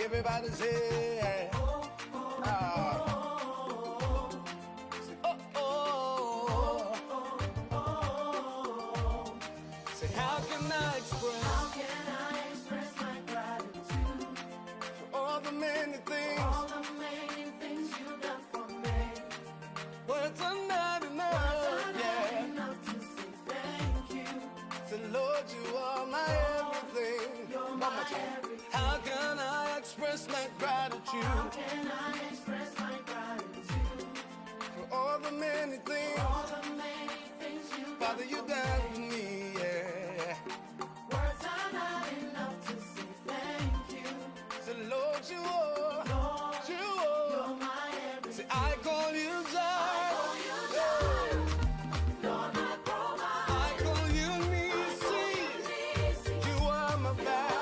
Everybody say, say, how can I express my gratitude for all the many things you've done for me? Words are not enough to say thank you. Say, Lord, you are my everything. You're my everything. How can I express my gratitude? How can I express my gratitude for all the many things, Father, you done for me, yeah. Words are not enough to say thank you. So Lord, you're my everything. Say, I call you Jireh. You're my provider. I call you Nisi. You are my battle.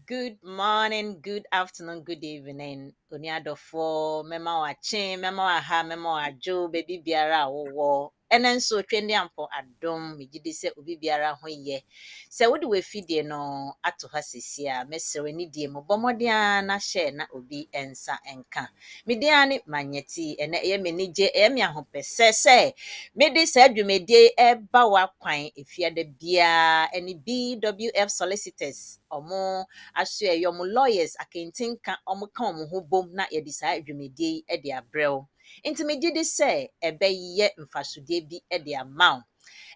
Good morning, good afternoon, good evening. Oniadofo, mema wa chin, mema wa ha, mema wa jo, baby biara wo. Enen so twendi ampo adom, megidi se obi biara ho ye. Se wodi we fidie no ato ha sisia, mesere ni die mo bomodia na share na obi ensa enka. Media ni manyeti ene ye menije e me ahopese se medi se adwumedie e ba wa kwan efiade bia ene BWF solicitors omo aso yom lawyers akentinka omo ka omo ho bom na ye di sa adwumedie e de abrɛw. Inti megidi se ebeye mfasodie bi e de amaw.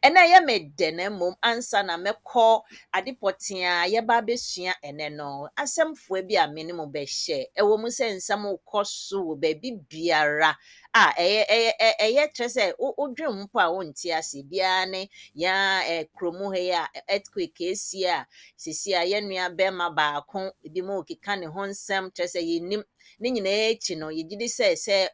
Ena ye mede na mom ansa na mekọ adepotea ye ba besua ene no asemfo bi a minimum be hye ewo mu se nsam ukoso wo ba bi biara a eye trese odwem mpo a wonti ase bia ne ya kromu he ya earthquake esi a sisi a ye nua be ma baako bi mo kika ne ho nsem trese ye nim ne nyina echi no ye gidi se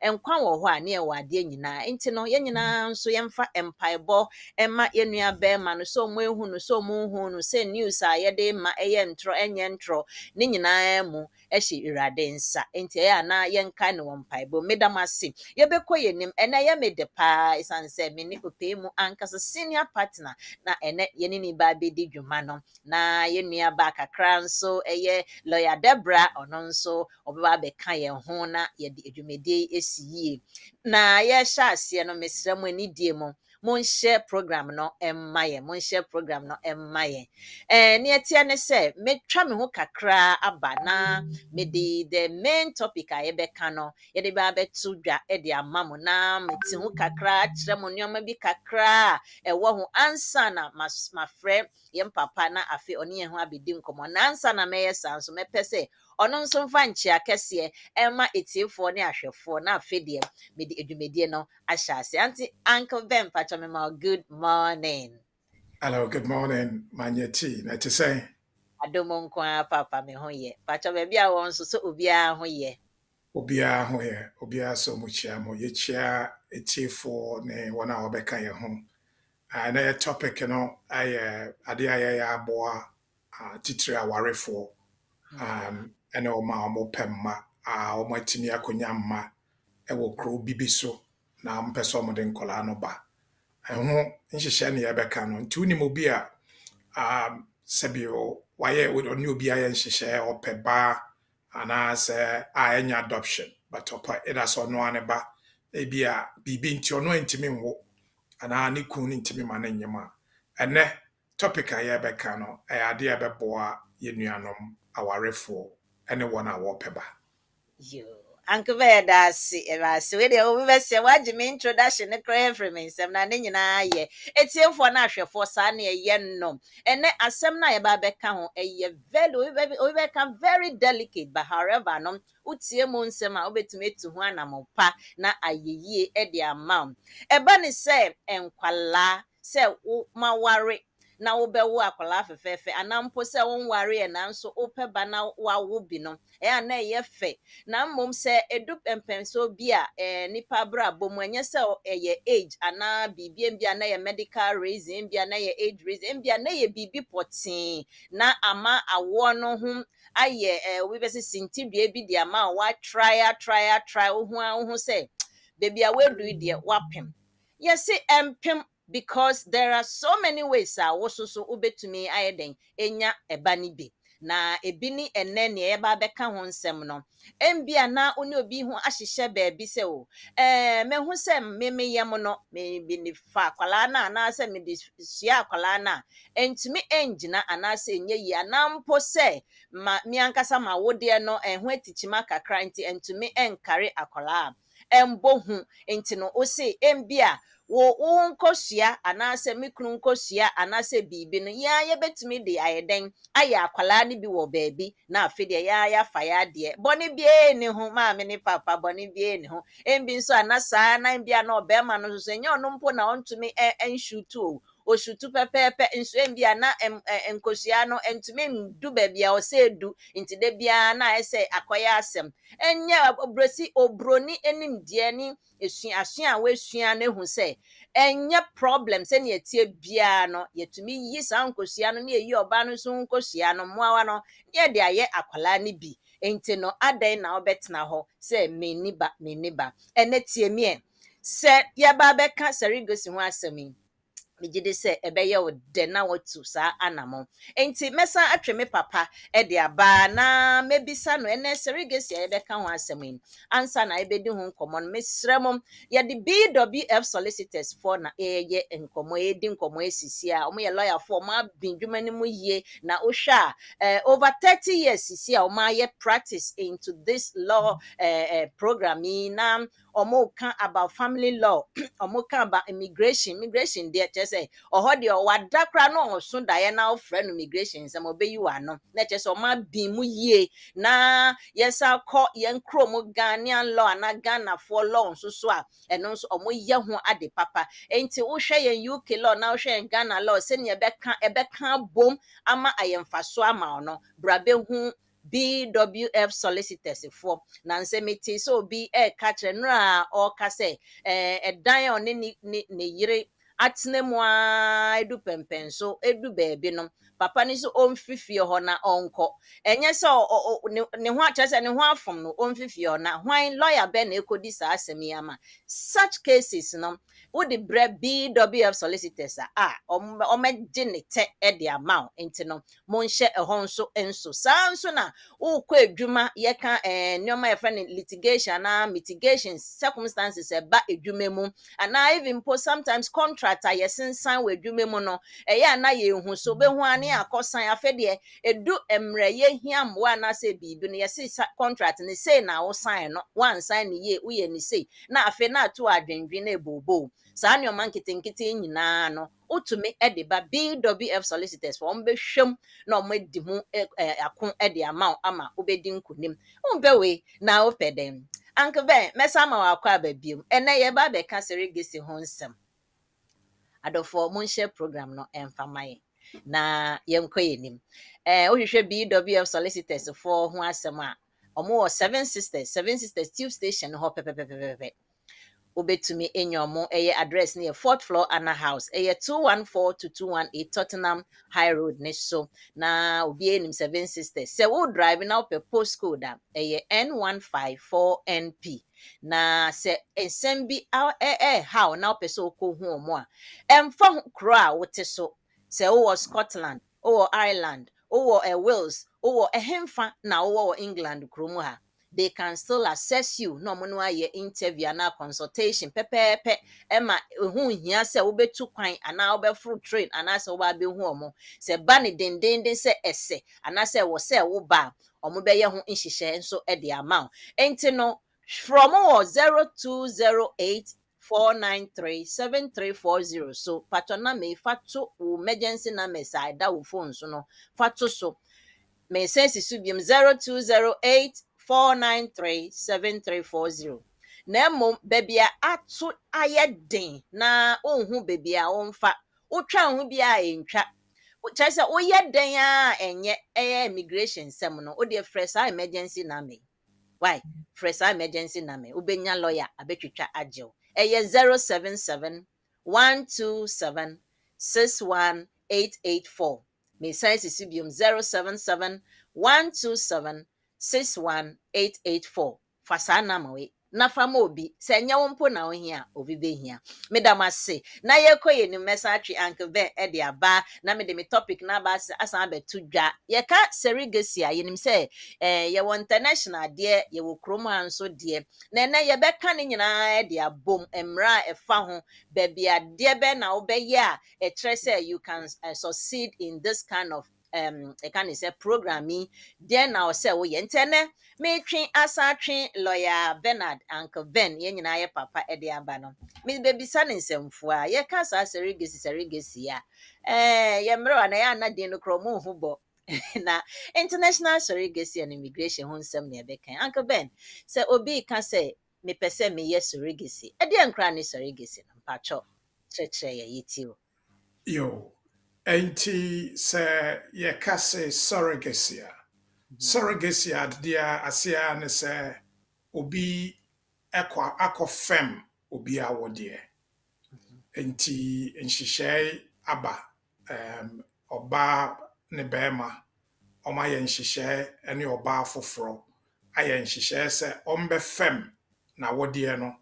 enkwa wo ho a ne e wade nyina enti no ye nyina nso ye mfa mpaebɔ emma ye nua be ma no so mo ehu no so mo hu no se news a ye de ma eye ntro enye ntro ne nyina mu ehye irade nsa enti ya na ye nka ne wo mpaebɔ medamase ye bekɔ ye nim ena ye mede pa isanse me ni opemu ankasa senior partner na ene ye ni ba be di dwuma no na ye nua ba kakra nso eye lawyer Debra ono nso obeba be ka ye ho na ye di edwumedie esiye na ye hya ase no mesra mu ani die mu monshare program no emmaye monshare program no emmaye ne etia ne se metwa me ho kakra aba na me the main topic a ye beka no ye de ba betu dwa e de amamo na meti ho kakra kire mo nyoma bi kakra wo ho ansa na mafrɛ ye papa na afi oni ye ho abedi nkomo na ansa na meye sanso mepese ono nso mfa nchia kese ema etiefo ne ahwefo na afedie me di edwumedie no ahyase anti Uncle Ben Pachamema, good morning. Hello, good morning, Manyeti. Na to say Adomo nkwa papa me ho ye. Pachamema bia won so obia ho ye. Obia ho ye, obia so muchia mo ye chia etiefo ne wona obeka ye ho. Na ye topic no aye ade aye ya aboa titire awarefo ene o ma mo pemma ɔmo atimi akonya mma ɛwɔ kuro bibi so na mpɛ sɛ ɔmo de nkɔlaa no ba ɛho nhyehyɛ ne yɛbɛka no nti wonim obi a sɛbio wayɛ ɔne obi ayɛ nhyehyɛ ɔpɛ ba anaasɛ ɛnya adoption but ɔpɛ ɛda sɛ ɔno ane ba ebi a biribi nti ɔno ntimi nwo anaa ne kun ne ntimi ma ne nyem a ɛnɛ topic a yɛbɛka no ɛyɛ ade a ɛbɛboa yɛnuanom awarefoɔ ɛne wɔn a wɔpɛ ba. Uncle Bedasi, Evasi, we the watch me introduction, the cray from me, some nanina ye. It's here for Nasha for Sunny a yen no. And then as some na about become a ye become very delicate, but however, no, Utia Monsema, obey to me to one pa na a ye at the amount. A bunny said, and quala, say, ma worry. Na wobewo akwala fefefe anampo se won ware na nso ope ba na wawo bi no na ye fe na mmom se edu pempenso bi a nipa bra bomu enye se ye age ana bibia bia na ye medical reason bia na ye age reason bia na ye bibi potin na ama awo no ho aye we be se sintidua bi di ama wa try ohu se baby a we do de wapem yes empem because there are so many ways also so ubetumi ayeden enya ebani bi na ebini enne ne eba beka ho nsem no embia na oni obi ho ahyehye baabi se o mehu se meme yem no me bi ni fa kwala na se me de sua kwala na entumi engina ana se enye yi anampo se ma mi ankasa ma wode no ho atichima kakra nti entumi enkare akwala embohu enti no o se embia wo nkosua anase mikru nkosua anase bibi no ya betumi de ayeden aya akwala ne bi wo baabi na afede ya fa ya de boni bie ni ho ma me ni papa boni bie ni ho embi nso anasa na bia na obema no so enye ono mpo na ontumi enshutu o shutu pepepe nso embia na nkosua no entumi ndu baabi a o se du nti de bia na ese akoya asem enye obroni enim die ni asua wesua na hu se enye problem se ne etie bia no yetumi yi sa nkosua no ne yi oba no so nkosua no moawa no ye de aye akwala ne bi enti no adan na obetena ho se meniba ene tie mi se ye ba beka Surrogacy ho asemi megide se ebeye wo de na watu sa anamo enti mesa atwe me papa e de aba na mebisa no ene Surrogacy ebeka ho asemi ansa na ebedi ho nkomo no mesrem ye de BWF solicitors for na eye nkomo edi nkomo esisi a omo ye lawyer for ma bindwuma ni mu yie na ohwa over 30 years sisi a omo ye practice into this law programming na omo kan about family law omo kan about immigration there say oho de wadakra no so daye na ofra no immigration sem obeyi wa no na che so ma bin mu yie na yesa ko yen krom Ghanaian law na Ghana for law so a eno so omo ye ho ade papa enti wo hwe yen UK law na wo hwe yen Ghana law se ne ebeka bom ama ayemfaso ama no brabe hu BWF solicitors for nansemiti so bi katre nra o kase edan on ne yire atnemwa edu pempenso edu baabi no papa ni so omfifie ho na onko enye so ne ho achese ne ho afom no omfifie ho na hwan lawyer be na ekodi sa asemi ama such cases no wo the BWF solicitors omegye ne te e de amount enti no monhye ehon so enso sanso na ukọ edwuma ye ka nyoma ye friend litigation na mitigation circumstances ba edwuma mu and even sometimes contractor yesensan we edwuma mu no ya na ye hu so be hu ane akosan afede edu emre ye hia mwa na se bibi no ye se contract ne say na wo sign no one sign ne ye uye ni say na afe na to adwendwe na ebobo sa nyoma nkete nyina no utumi edeba BWF solicitors for mbehwem na omedi hu akon ede amount ama obedi nkunim umbewe na opedem Uncle Ben mesa ma wakwa babiem ene ye ba be ka Surrogacy ho nsem adofo monhye program no emfamaye na yenkoyenim ohwehwe BWF solicitors for ho asem a omo 7 sisters tube station ho pepepepepe wobetumi enyomo address near 4th floor Anna House 214 to 218 Tottenham High Road ne so na obi enim 7 sisters se wo drive na op postcode N154NP na se ensem bi how na op so ko hu omo a emfa kro a wote so se wo Scotland wo Ireland wo Wales wo hemfa na wo England kromu ha they can still assess you no mo no aye interview na consultation pepepe ema hu hia se wo betu kwan ana wo be fru train ana se wo ba be hu omo se ba ne dendenden se ese ana se wo ba omo be ye ho nhihye nso e de amount enti no from 0208 493-7340 so patona me fato emergency number side da wo phone so no fato so me sense subium 0208-493-7340 na mom bebia ato ayeden na onhu bebia onfa wotwa ho bia entwa chese oyeden a enye immigration sem no o de fresh emergency number why fresh emergency number ubenya lawyer abetwitwa agyew 077-127-61884 me size sibium 077-127-61884 fasa na we na fama obi se nya wompo na ohia obi behia medam ase na yekoye ni message uncle ben e de aba na me de me topic na ba asan betu dwa ye ka surrogacy a yenim se ye wo international de ye wo kroma nso de na ye beka ne nyina e de abom emra e fa ho bebia de be na obeye a e kire say you can succeed in this kind of can say programming then now say we intene me twen asatwen lawyer Bernard uncle Ben ye nyina ye papa e de aba no me baby sa ne nsemfo a ye ka sa surrogacy a ye mro na ya na din no kromo hu bo na international surrogacy and immigration ho nsem na be kan uncle Ben say obi ka say me pese me ye surrogacy e de nkra ne surrogacy no pacho cheche ye yiti o Yo, enti se ye kase surrogacy. Surrogacy adia asia ne se obi akọ fem obi awode. Enti nhihye aba oba ne bema oma ye nhihye ene oba foforo aye nhihye se ombe fem na wode no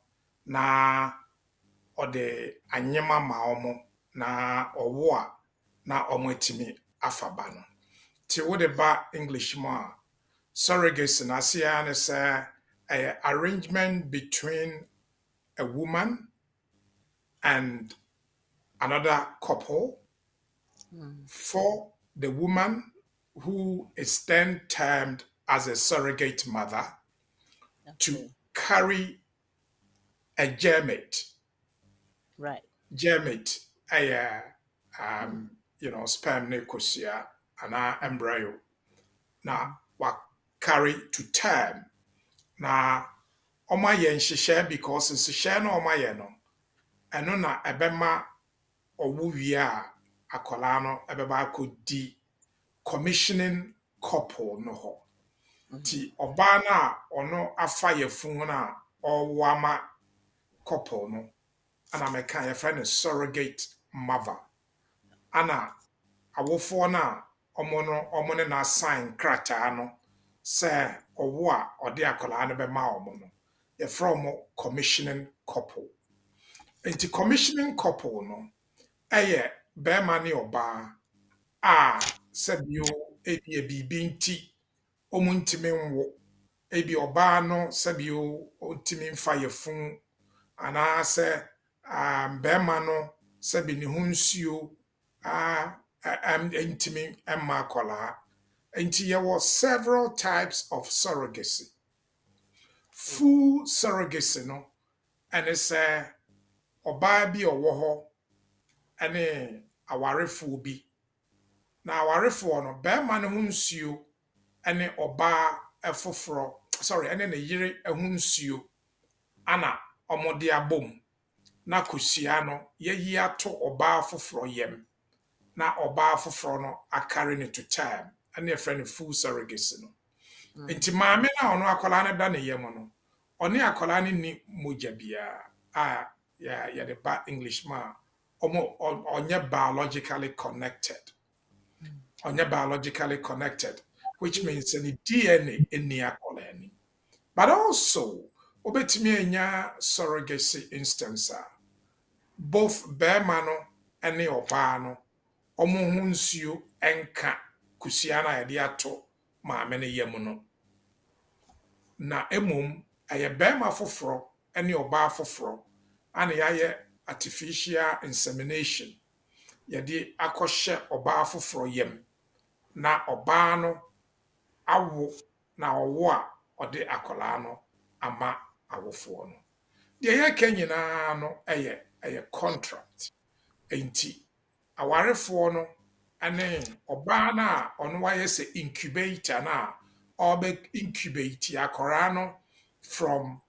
na ode anyema ma omo na owo a na omwetimi afaba no ti wode ba English ma surrogacy na sia ne say a arrangement between a woman and another couple for the woman who is then termed as a surrogate mother to carry a 𝘠𝘬𝘐. right 𝘠𝘬𝘐 sperm ne kosia ana embryo na wa carry to term na oma ye nhihye because nhihye na oma ye no eno na ebema owu wie a akola no ebeba akodi commissioning couple no ho ti oba na ono afa yefun na owama couple no ana meka ye friend surrogate mother ana awofo na omo ne na sign krata no say owo a ode akola no be ma omo no ye from commissioning couple. Enti commissioning couple no eye be ma ne oba a sebio ebi binti omo ntimi nwo ebi oba no sebio ontimi mfa yefun ana se be ma no sebi ne hunsuo intimi emma kola. Enti there was several types of surrogacy. Full surrogacy no and it's oba bi owo ho ene awarefo bi na awarefo no be ma ne hunsuo ene oba efoforo ene ne yire ehunsuo ana omode abom na kosia no yeyi ato oba foforo yem na oba foforo no akare ne to time ene friend full surrogacy no. Enti maame na ono akola na da ne yem no one akola ne ni moja bia yeah the bad English ma onye biologically connected. Onye biologically connected, which means any DNA in the colony. But also, obetumi enya surrogacy instance both bɛrima no ne ɔbaa no ɔmo ho nsuo nka kusua na yɛde ato maame no yam no. Na emom ɛyɛ bɛrima foforɔ ne ɔbaa foforɔ ana yɛayɛ artificial insemination yɛde akɔhyɛ ɔbaa foforɔ yam na ɔbaa no awo na ɔwo a ɔde akwaraa no ama awofoɔ no. Deɛ yɛka nyinaa no ɛyɛ contract. Enti awarefoɔ no ane ɔbaa no a ɔno wayɛ sɛ incubator no a ɔbɛ incubate akwaraa no from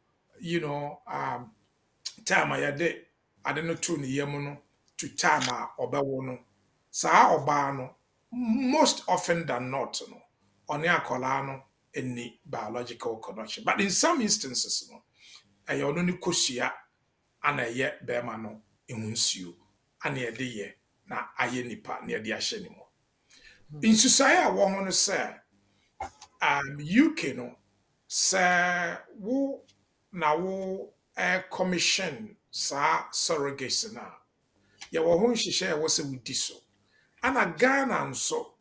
time a yɛde ade no to ne yam no to time a ɔbɛwo no. Saa ɔbaa no most often than not no ɔne akwaraa no any biological connection. But in some instances no ɛyɛ ɔno ne kosua ana ɛyɛ bɛrima no ɛho nsuo ana yɛde yɛ na ayɛ nipa na yɛde ahyɛ ne mu. Nsusuaeɛ a wɔ ho no sɛ UK no sɛ wo na wo commission saa surrogacy na yɛwɔ ho nhyehyɛ ɛwɔ sɛ wodi so. Ana Ghana nso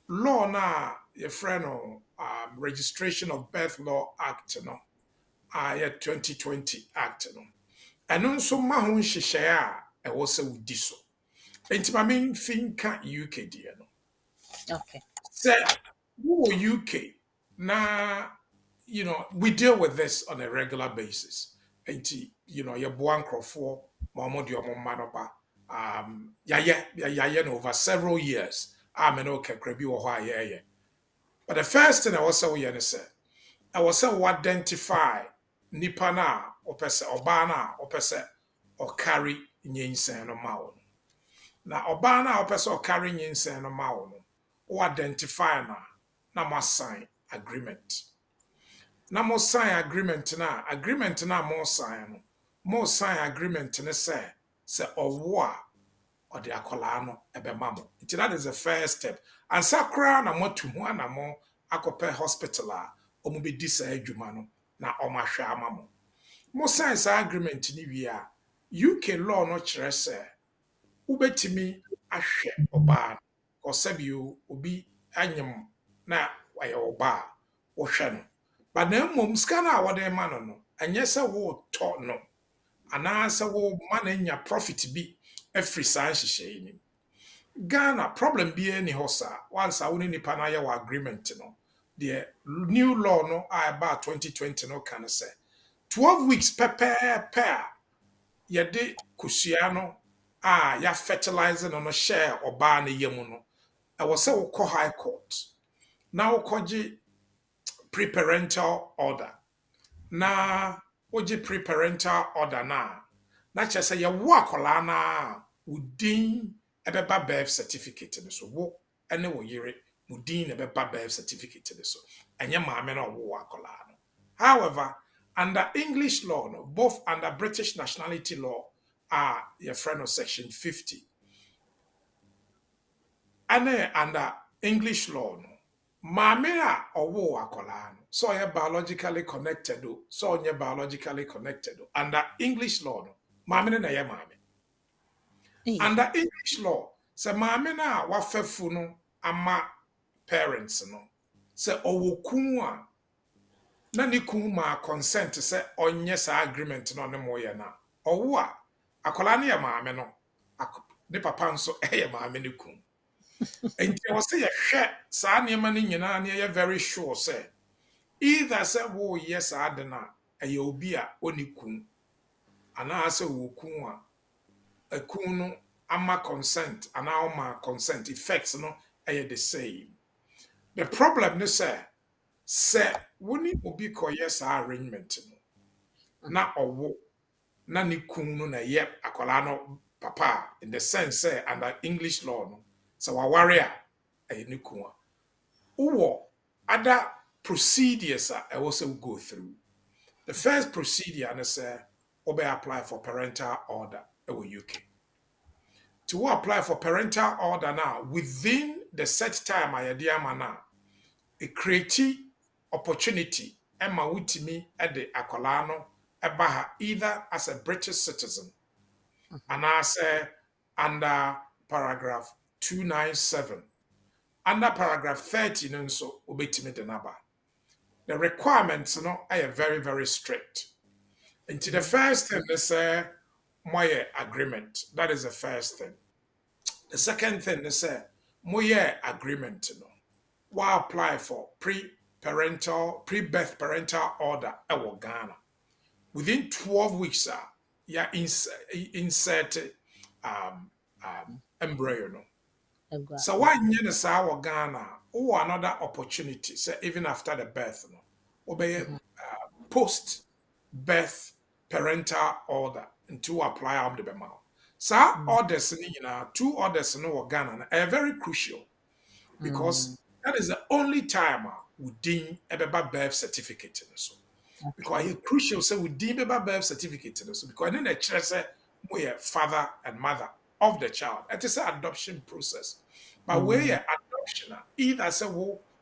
law na yɛfrɛ no Registration of Birth Law Act no yɛ 2020 Act no. Ɛno nso ma ho nhyehyɛ a ɛwɔ sɛ wodi so. Enti ma memfi nka UK deɛ no. Okay. Sɛ wowɔ UK na we deal with this on a regular basis. Enti yɛboa nkurɔfoɔ ma ɔmo de ɔmo mma no ba. Yɛayɛ no over several years. Me no kakra bi wɔ hɔ a yɛyɛ. But the first thing I was saying is I was saying we identify nipa na ɔpɛ sɛ ɔbaa na ɔpɛ sɛ ɔcarry nyinsɛn no ma wo. Na ɔbaa na ɔpɛ sɛ ɔcarry nyinsɛn no ma wo no, wo identify na mo sign agreement. Na mo sign agreement na mo sign no. Mo sign agreement ne sɛ ɔwo a ɔde akwaraa no ɛbɛma mo. Nti that is the first step. And sakra na mo tu ho ana mo akɔpɛ hospital a ɔmo bɛdi saa adwuma no na ɔmo ahwɛ ama mo. Mo sign saa agreement ni wie a UK law no kyerɛ sɛ wobɛtumi ahwɛ ɔbaa no ɔsɛbio obi anyem na wayɛ ɔbaa wohwɛ no. But na mmom sika na wɔde ma no no ɛnyɛ sɛ wo tɔ no anaasɛ wo ma na nya profit bi every saa nhyehyɛ ni. Ghana problem bi ni hɔ saa. Once a wo ne nipa na yɛ wɔ agreement no the new law no about 2020 no can say 12 weeks pɛpɛɛpɛ yɛde kusua no ya fertilizer no share ɔbaa ne yam no ɛwɔ sɛ wokɔ high court na wokɔgye pre-parental order na wogye pre-parental order na kyerɛ sɛ yɛwo akwaraa na wo din ɛbɛba birth certificate no so wo ɛne wo yere wo din ɛbɛba birth certificate no so ɛnyɛ maame na ɔwo akwaraa no. However, under English law no, both under British nationality law your friend of section 50 and under English law no maame a ɔwo akwaraa no so ɔyɛ biologically connected o so ɔnyɛ biologically connected o under English law no maame na yɛ maame. Under English law sɛ maame na wafɛfu no ama parents no sɛ ɔwɔ kun a na ne kun ma consent sɛ ɔnyɛ saa agreement no ne mo yɛ na ɔwo a akwaraa ne yɛ maame no ne papa nso ɛyɛ maame ne kun. Enti wɔ sɛ yɛhwɛ saa nneɛma no nyinaa ne yɛ very sure sɛ either sɛ wo yɛ saa de na ɛyɛ obi a ɔne kun anaasɛ wo kun a akun no ama consent anaa ɔma consent effects no ɛyɛ the same. The problem ne sɛ woni obi kɔyɛ saa arrangement no na ɔwo na ne kun no na yɛ akwaraa no papa in the sense sɛ under English law no sɛ waware a ɛyɛ ne kun a wowɔ other procedures a ɛwɔ sɛ go through. The first procedure ne sɛ obe apply for parental order ewo UK. To apply for parental order now within the set time ayede ama na a create opportunity Emma witimi at the akola no eba ha either as a British citizen and as under paragraph 297 under paragraph 30 no so obetimi the number. The requirements are very, very strict. And the first thing is my agreement. That is the first thing. The second thing is my agreement. We apply for pre-birth parental order in Ghana. Within 12 weeks, you insert embryo. So why you say Ghana or another opportunity, say even after the birth, obey post birth parental order to apply on the bema. So orders two orders no Ghana are very crucial because that is the only time we deem a birth certificate. So because it's crucial, so we deem a birth certificate. So because then the child say we are father and mother of the child. It is an adoption process. But where adoption, either say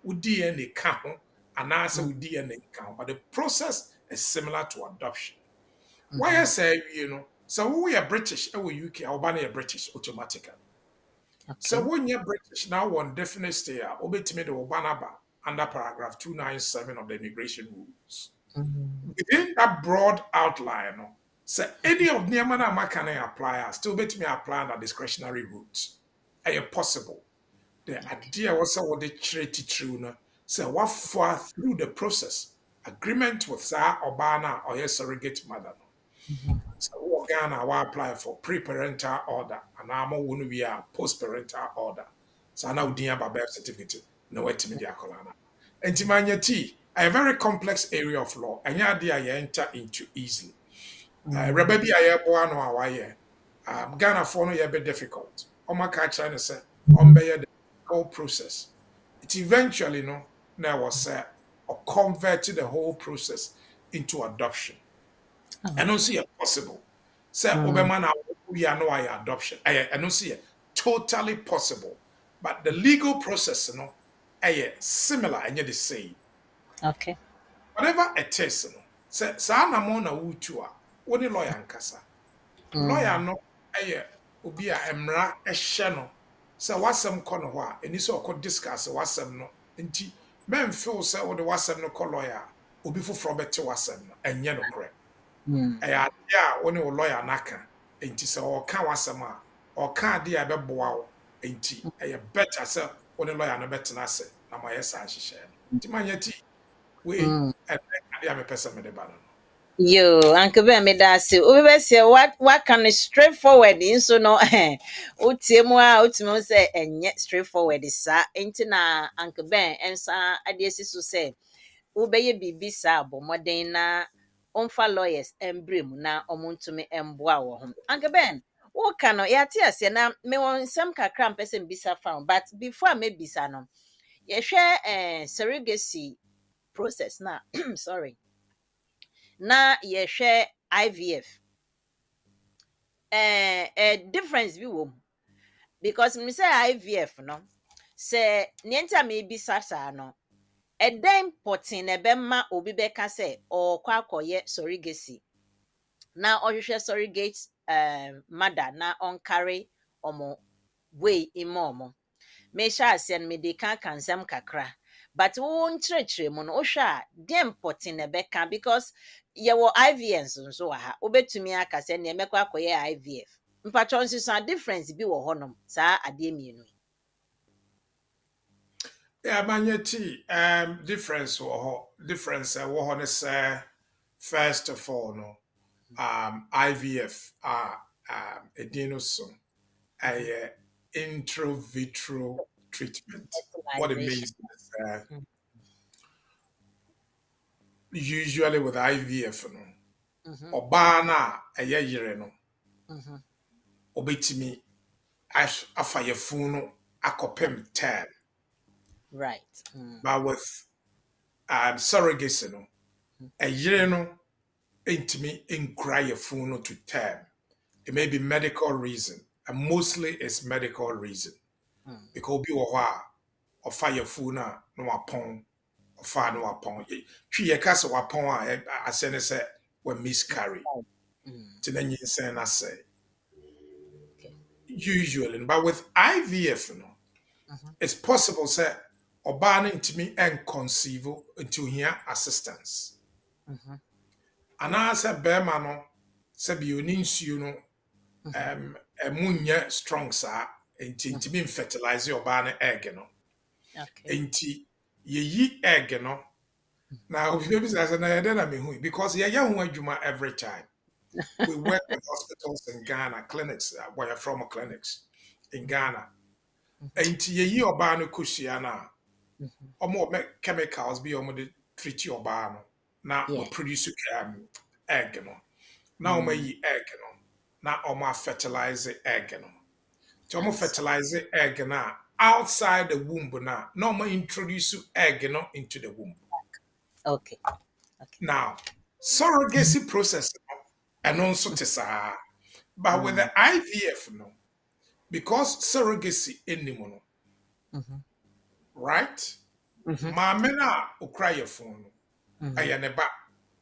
we DNA count and I say we DNA count, but the process is similar to adoption. Why I say, so we are British, we UK, Albania British automatically. So when you're British, now one definite stay, obey to me the Obanaba under paragraph 297 of the immigration rules. Within that broad outline, so any of the Yamana can apply, still bet me apply under discretionary routes. Are possible? The idea was what they treated true, so what far through the process, agreement with Sa Obana or your surrogate mother. So Ghana will apply for pre-parental order, and I'm going to be a post-parental order. So now we have a birth certificate. No way to media colana. And Timanyati, a very complex area of law, and you enter into easily. Rebabi ayabuano awaye. Ghana for no be difficult. Omaka China say the whole process. It eventually there was or converted the whole process into adoption. I don't see it possible. Say Obama we are no adoption. I don't see it totally possible. But the legal process, similar and yet the same. Okay. Whatever it is, say Sana Mona Wutua, what the lawyer and Kasa. Lawyer no obi a emra ehye no say wasem kɔ no hɔ a eni so ɔkɔ discuss wasem no nti men feel say wo de wasem no kɔ lawyer obi foforo bɛte wasem no enye no korɛ ɛyɛ ade a wo ne wo lawyer naka nti sɛ ɔka wasem a ɔka ade a bɛboa wo nti ɛyɛ better say wo ne lawyer no bɛtena ase na ma yɛ saa hyehyɛ nti manyati we ɛde a mepɛsɛ me de ba no. Yo, Uncle Ben, me da se. Ube say what can straightforward in so no utimwa say and yet straightforward is sa ain't na Uncle Ben and sa adiesi so say ube ye bibi sa bo modern na onfa lawyers embrim na omuntumi emboa wo ho. Uncle Ben, what can no yati ase na me won some kakra mpese bisa found but before me bisa no ye hwe surrogacy process na sorry. Na yɛhwɛ IVF difference bi wɔ mu because me say IVF no sɛ nneɛnta me ebisa saa no ɛdɛn pɔten na ɛbɛma obi bɛka sɛ ɔkɔ akɔyɛ surrogacy na ɔhwehwɛ surrogate mother na ɔncarry ɔmo way ima ɔmo mehyɛ ase no mede ka nsɛm kakra but wo nkyerɛkyerɛ mu no wohwɛ a deɛ mpɔten na ɛbɛka because yɛwɔ IVF nso wɔ ha wobɛtumi aka sɛ nea mɛkɔ akɔyɛ IVF mpatwɔ nso so a difference bi wɔ hɔnom saa adeɛ mmienu yi. Yeah, manyeti difference wɔ hɔ ne sɛ first of all no IVF edin no so ɛyɛ intro vitro treatment. What it means is usually with IVF no ɔbaa na ɛyɛ yere no obetimi afa yɛfun no akɔpem 10. Right. But with surrogacy no a yere no intimi nkura yefun no to term. It may be medical reason, and mostly it's medical reason. Because be or fire food na no wapon or far no wapon. Three ye cast wapon I send say when miscarry. Then you say I say. Usually, but with IVF, no, it's possible say or into me and conceive into here assistance. And I said, Bearman, said you need you know, a moon strong, sir, into me fertilize your barn egg, you know. Enti ye egg no now baby says na then I mean because ye young adwuma every time we work with hospitals in Ghana clinics where you're from clinics in Ghana enti ye oba no kosia na omo make chemicals be omo de treat your oba no na we produce egg no na omo yi egg no na omo fertilize egg no to omo fertilize egg na outside the womb now. No introduce egg into the womb. Okay. Now, surrogacy process and also tesa. But with the IVF no, because surrogacy in the mono, right? Mamena ukra your phone. Ayaneba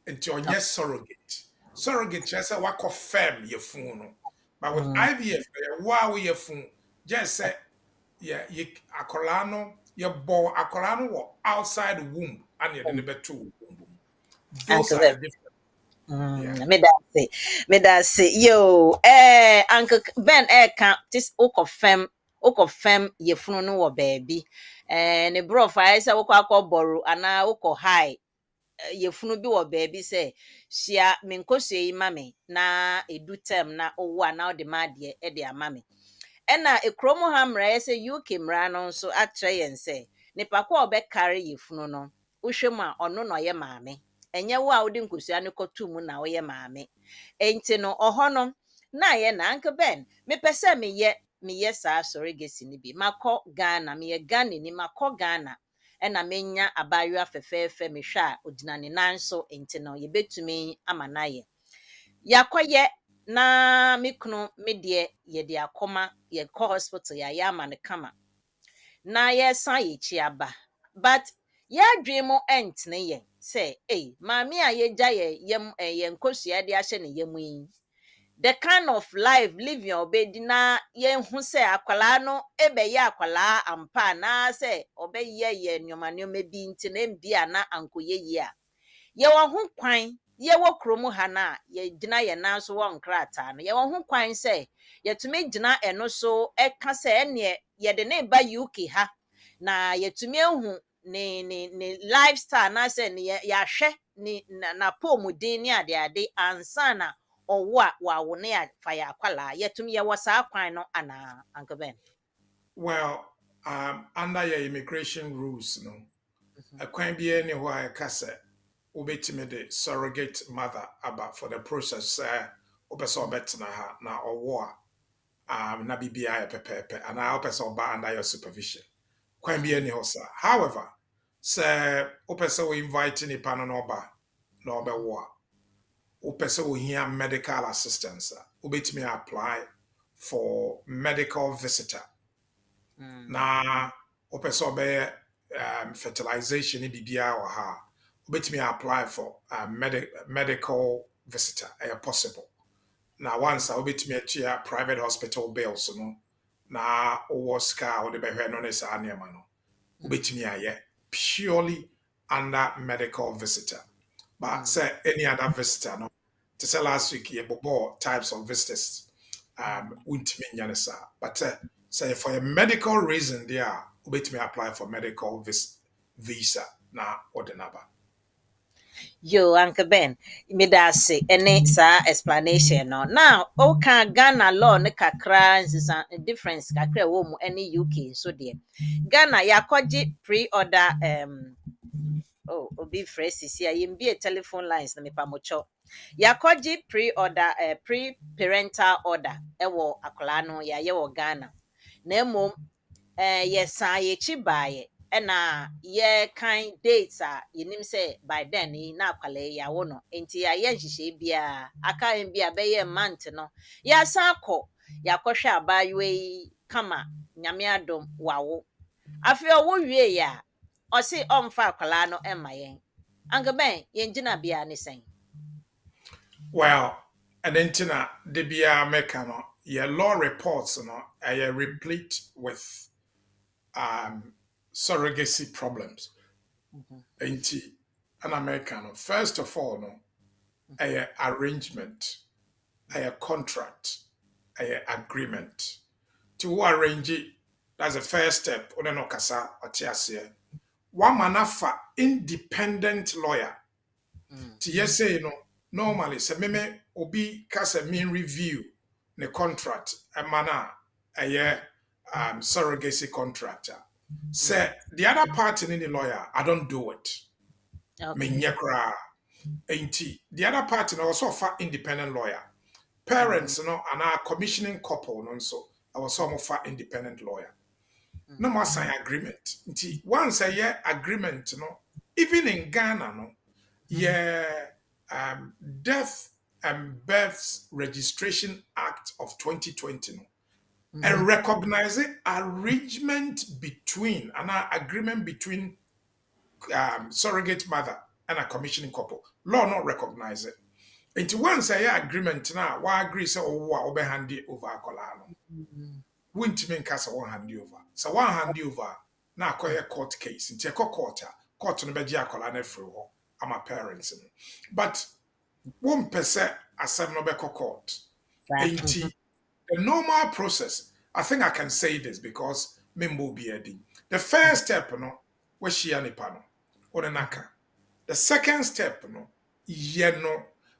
until yes surrogate. Surrogate just say what confirm your phone. But with IVF, wow your phone just say ye akolano ye bo akolano outside the womb and ye the better womb. Those are the different. Me that say yo Uncle Ben can't this confirm ye funu no wo baby ne bro fa say wo kwa borrow ana wo high ye funu bi wo baby say sia me nkoso yi mame na edu term na owo ana o de ma de e de amame ena ekromo ha mra ye say UK mra no so atre yen say nipa kwa obe carry ye funu no wohwem a ono no ye maame enye wo a wodi nkosua ne kotu mu na wo ye maame enti no oho no na ye na Uncle Ben me pese me ye sa surrogacy ni bi makọ Ghana me ye Ghana ni makọ Ghana ena menya abayo afefefe me hwa a odina ne nan so enti no ye betumi amana ye yakoye na me kunu me de ye de akoma ye kọ hospital ya amane kama na ye san ye chi aba but ya dwemo entne ye say maami a ye gya ye yem ye nkosua de ahye ne yemu yi the kind of life living obedi na ye hu say akwala no ebe ye akwala ampa na say obeye ye nyoma bi ntine mbia na ankoye yi a ye wo ho kwan ye wo kromu ha na ye gina ye nan so wo nkrata no ye wo ho kwan say ye tumi gina eno so eka say ene ye de ne ba UK ha na ye tumi ehu ne lifestyle na say ne ya hwe ni na pomudin ni ade ansa na owo a wa wo ne ya fa ya kwala ye tumi ye wo sa kwan no ana Uncle Ben. Well, under your immigration rules, no, a kwan be anywhere I can say ubetime the surrogate mother about for the process obeso betna ha na owo na bibia pepepe and I obeso ba under your supervision kwan bi any hosa however say obeso we invite ni pano no ba na obewo obeso we here medical assistance ubetime apply for medical visitor na obeso be fertilization ni bibia wa ha let me apply for a medical visitor possible. Now once I'll be to me a private hospital bills, no. Now was car or the behavior no is animano. Ubit me purely under medical visitor. But say any other visitor, no. To say last week you bought types of visitors wouldn't mean yanisa. But say for a medical reason there, ubit me apply for medical visa now or the number. Yo, Uncle Ben, me da say any sa explanation no. Now, okay, Ghana law ne kakra is a difference kakra wo mu any UK so there. Ghana ya kwaji pre-order obi phrases here yimbi a telephone lines na me pamocho. Ya kwaji pre-order pre-parental order ewo akola no ya ye wo Ghana. Na emom yes ye chi baye ena ye kind dates yenim say by then na akwale ya wo no enti ya ye nhihye bia aka en bia be ye month no ya san akọ ya kọhwe abayewa kama nyame adom wawo afi owo wie ya o se omfa akwala no ema yen anka ben ye ngina bia ne sen. Well, and then tina de bia meka no your law reports no are replete with surrogacy problems. Enti an American, first of all, no, a arrangement, a contract, a agreement. To arrange it, that's the first step. One kasa otiasie. One manafa independent lawyer. To yes say no, normally se meme obi kasa mean review the contract a mana a surrogacy contractor. Say the other party in the lawyer, I don't do it. Okay. The other party also for independent lawyer. Parents, and our commissioning couple, so I was some for independent lawyer. No more sign agreement. Once a year agreement, even in Ghana, Death and Births Registration Act of 2020, and recognizing arrangement between an agreement between surrogate mother and a commissioning couple. Law not recognize it. Into once a year agreement now, why agree so or hand it over a colano. Wouldn't mean cast one hand over. So one hand over now call a court case into a court on the Begia colana free war. I'm a parents. But 1% as 7 court. The normal process, I think I can say this because Mimbo bearding. The first step, was she any panel or the naka. The second step, no.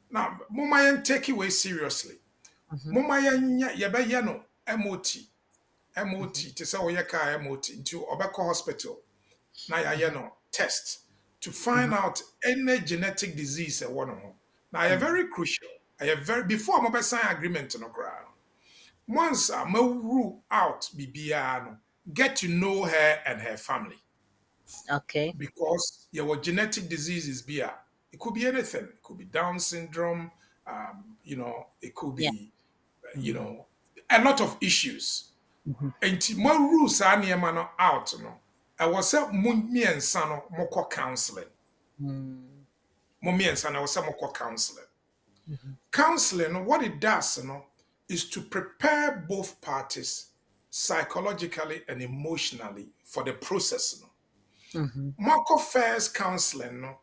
Now, Mumayan take away seriously. Mumayan yaba MOT. To say oyaka MOT into Obeko Hospital. Now test to find out any genetic disease at one of them. Now, you're very crucial. Before I'm sign agreement on the ground. Once I rule out Bibiano, get to know her and her family. Okay. Because your genetic diseases it could be anything. It could be Down syndrome. It could be, a lot of issues. And more rules are near man out. I was a me and son more counseling. Mommy and son, I was some more counseling. Counseling, what it does, is to prepare both parties psychologically and emotionally for the process. Marco first counseling,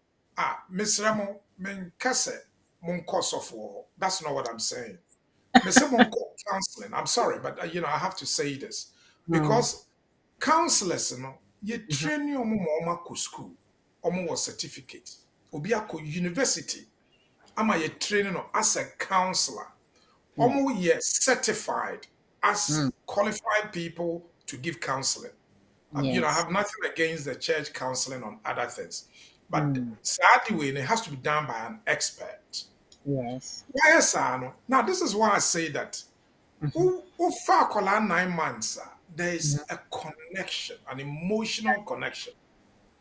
Miss Ramo, men kase, mon course of war. That's not what I'm saying. Miss Monko counseling. I'm sorry, but I have to say this because counselors, you train you omo school, omo certificate, obiako university. Ama ye training as a counselor. Omo ye certified as qualified people to give counseling. I have nothing against the church counseling on other things. But sadly, it has to be done by an expert. Yes. Yes, now this is why I say that for 9 months, there is a connection, an emotional connection.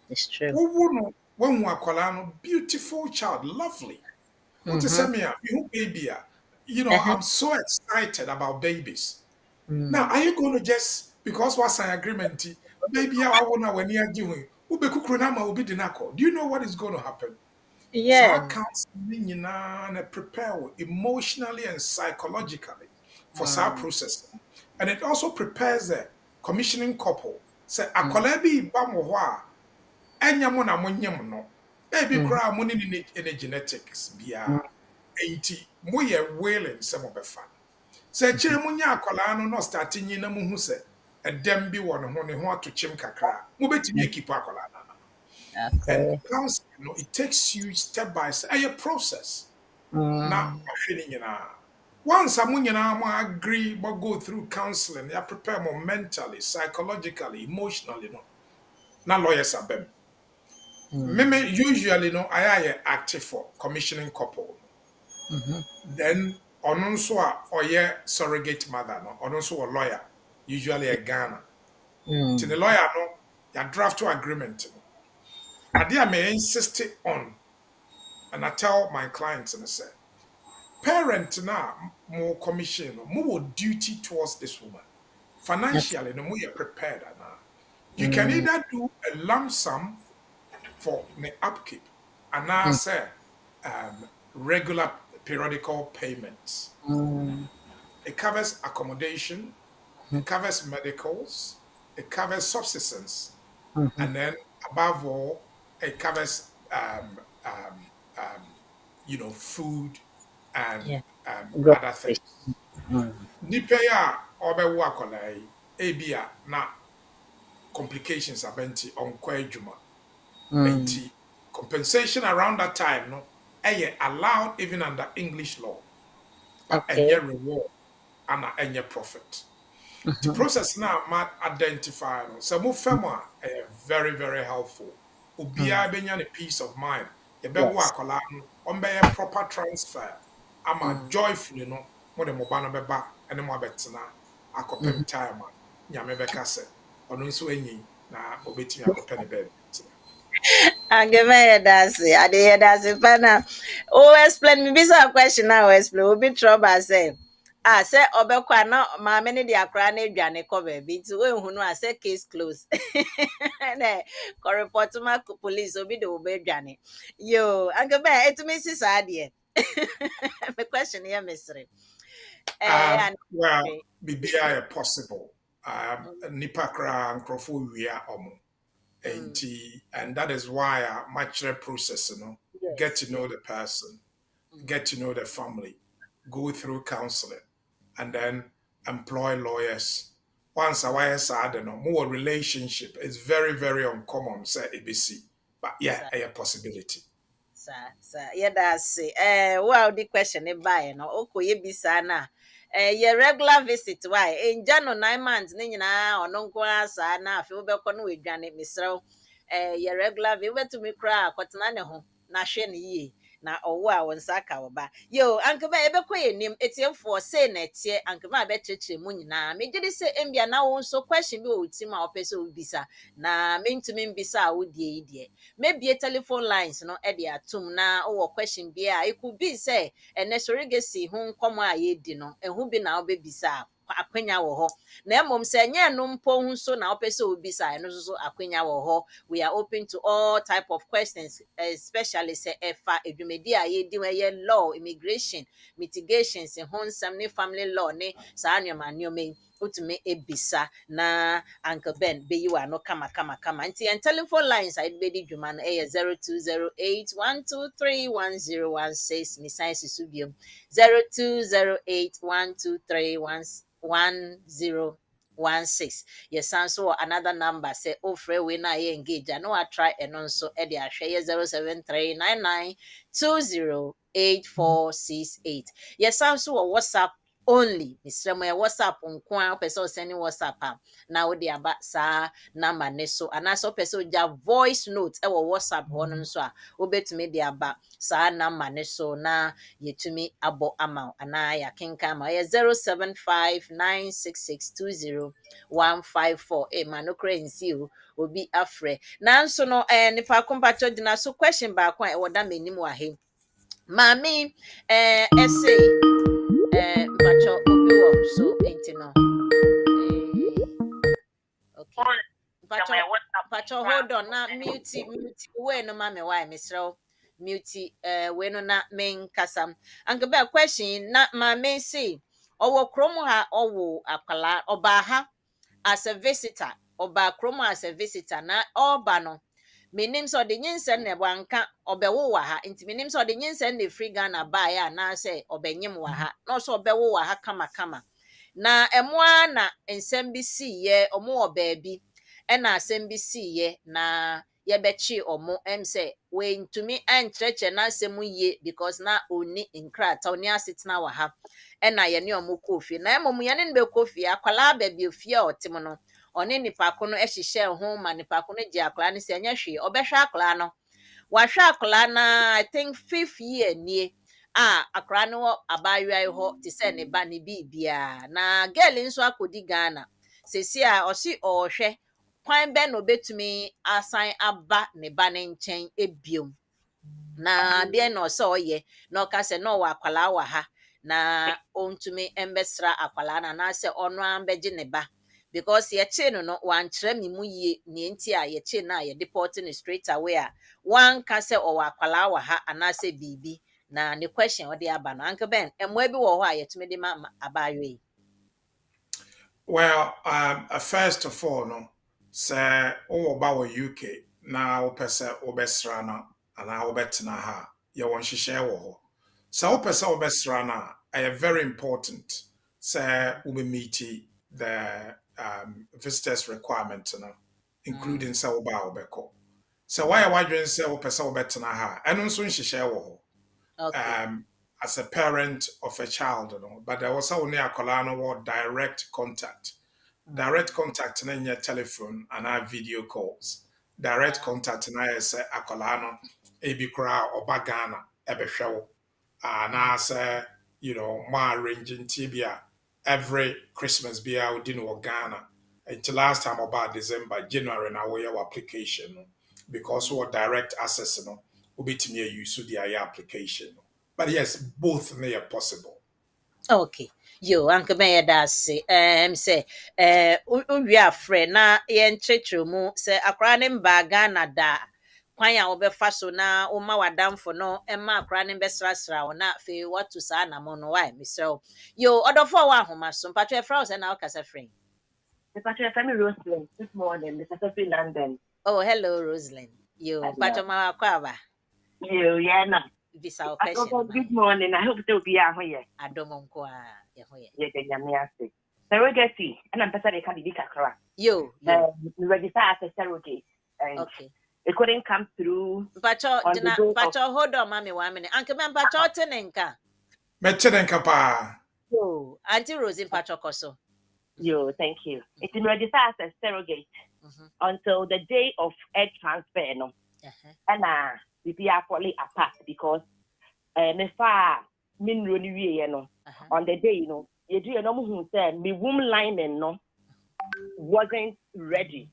It's true. When we are beautiful child, lovely. What to say me, baby? I'm so excited about babies. Now, are you going to just because what's an agreement? Baby, I want to when you're doing. Do you know what is going to happen? Yeah. So I counseling and prepare emotionally and psychologically for such process. And it also prepares the commissioning couple. Say akola bi bamwa enya mo na monyem no. Baby cry money in genetics bia. Enti mo ye willing some of fan. Say chire munya akola no start nyi na mu hu se edem bi wo no ho ne ho atochim kakra. Mo betimi ekipa akola na. And counseling, it takes you step by step. A process. Now, once someone agree but go through counseling, they prepare more mentally, psychologically, emotionally. Now lawyers are them. Usually, I am active for commissioning couple. Then also a surrogate mother, or also a lawyer, usually a Ghana. To the lawyer, your draft agreement. I may insist on, and I tell my clients and I say, parent now more commission, more duty towards this woman. Financially, no more you're prepared. You can either do a lump sum for the upkeep, and now say regular periodical payments. It covers accommodation, it covers medicals, it covers subsistence, and then above all, it covers food and Yeah. other things. Nipa ya obewu akola yi ebia na complications abenti onko adwuma. Enti compensation around that time no allowed even under English law, but Okay. reward and any profit. The process now might identify no. So move family very very helpful. Ubia benya a peace of mind. You be Yes. akola on be proper transfer. Ama joyful mo de mo ba no beba ene mo abetena akopem time nyame beka se ono nso enyi na obetimi akopem ne bed. Angeme Yedasi, Ade Yedasi Pana. Oh, explain me this question now. Explain. Will be trouble. Say, say Obekwa no. Ma many the akra na eduane ko baby. Ti we hunu say case closed. Ne ko report to my police. Obi de obe eduane. Yo, Angeme, etumi si sa ade. My question here, mystery. Well, BBI possible. Nipa kra nkrofo wia omo. And that is why much process, get to know the person, get to know the family, go through counseling, and then employ lawyers. Once a while, I don't know, more relationship is very, very uncommon, say ABC. But yeah, a possibility. Sir, yeah, that's it. Well, the question is by no, okay, bisa na. Your regular visit, why? In January 9 months, nina or no kwasa na fi ubeko no wedwane misro. Your regular visit, we to me cry, kwatana ne ho, na hwe ne yie. Na owo a wonsa ka wo ba yo anke ba ebekọ enim etiefo say na etie anke ba be cheche mu nyina me gidi say embia na wo nso question bi o tim a opese obisa na me ntumi mbisa a wo die die maybe telephone lines no e de atum na wo question bi a it could be say ene surrogacy ho nkomo a ye di no ehu bi na obebisa akwanya wo ho na emom se nye no mpo hu so na opese obisa eno so akwanya wo ho. We are open to all type of questions, especially say efa edwumedi a ye di we law, immigration, mitigations, honsam ne family law ne sa anoma nyome utumi ebisa na Uncle Ben be you are no kama nti and telephone lines I be di dwuma no 0208123116 mi science subium 0208123116 yes so another number say ofre we na ye engage no I try and also e dey ahwe 0739920848 yes so WhatsApp only Mr. Mo WhatsApp nko a person send WhatsApp na we dey aba sa number ne so ana so person ja voice note e wo WhatsApp ho no so a obetumi dey aba sa number ne so na yetumi abo ama ana ya kenka ma 07596620 ma no krensi obi afre nanso no nipa kompacho dina so question ba kwa e woda menim wa he mami essay mpacho obi wo so enti no okay mpacho hold on na mute we no mami why misro mute we no na men kasam anke be question na mami say owo krom ha owo akwala oba ha as a visitor oba krom as a visitor na oba no menim so de nyensen ne bwanka obewo wa ha nti menim so de nyensen ne free Ghana ba ya na say obenyem wa ha no so obewo wa ha kama na emoa na ensem bi siye omo oba bi e na asem bi siye na yebechi omo say we ntumi ancheche na asem ye because na oni nkrata oni asetena wa ha e na ye ne omo kofi na emom ye ne be kofi akwala ba bi ofie otem no one nipa ko no ehihye ho ma nipa ko no gi akla no se anya hwe obehwe akla no wahwe akla na I think 5th year nie akra no abaywa ho te se ne ba ne bibia na girl nso akodi Ghana sesi a osi ohwe kwan bɛn no betumi asan aba ne ba ne nkyɛn ebiom na deɛ na ɔsɛ ɔyɛ na ɔka sɛ na ɔwɔ akwalaa wɔ ha na ɔntumi mbɛsra akwalaa na anaasɛ ɔno ambɛgye ne ba because yɛkye no wankyerɛ me mu yie ne nti a yɛkye na yɛde pɔt no straight away a wanka sɛ ɔwɔ akwalaa wɔ ha anaasɛ biribi na ne question ɔde aba no anka bɛn mmoa bi wɔ hɔ a yɛtumi de ma abaayewa yi. Well, first of all, no, say about UK now, person obesrana and I obetna ha. You want to share wo. So person obesrana, very important. Say we meet the visitors requirement, including say obeko. So why I want say person obetna ha? And also share wo. Okay. As a parent of a child, but there was only a colano direct contact. Direct contact in your telephone and our video calls. Direct contact in I say a colano, ebikra or bagana, ebe show. And I say, my arranging tibia every Christmas be out in Ghana. Until last time about December, January, now we have application because we direct access, will be to me use the application. But yes, both may are possible. Okay. Yo, Uncle Mayor does say, say, we are friend na yen mu say akranim bagana da. Kwan ya obefa so na uma wadamfo no emma akranim besrasra na fe what to sa na mo no why Mr. Yo, odofo wa homa so patwe fra say na okasa friend. The patwe family Rosalind this morning, Mr. Sophie London. Oh, hello Rosalind. Yo, patwe ma kwaba. Yo, yeah na. Bisa question. Good morning. I hope to be here. Adomon kwa ya hoye. Yeah, the surrogacy. And I'm person can be kakra. Yo. Register as a surrogate. Okay. It couldn't come through. Pacho, hold on, mommy, 1 minute. Uncle Man, Pacho, tenenka. Metenenka pa. Yo, Auntie Rosie, Pacho Koso. Yo, thank you. It's in register as a surrogate until the day of egg transfer. No, and we be fully apart because me fa min roni on the day you do who said me womb lining wasn't ready.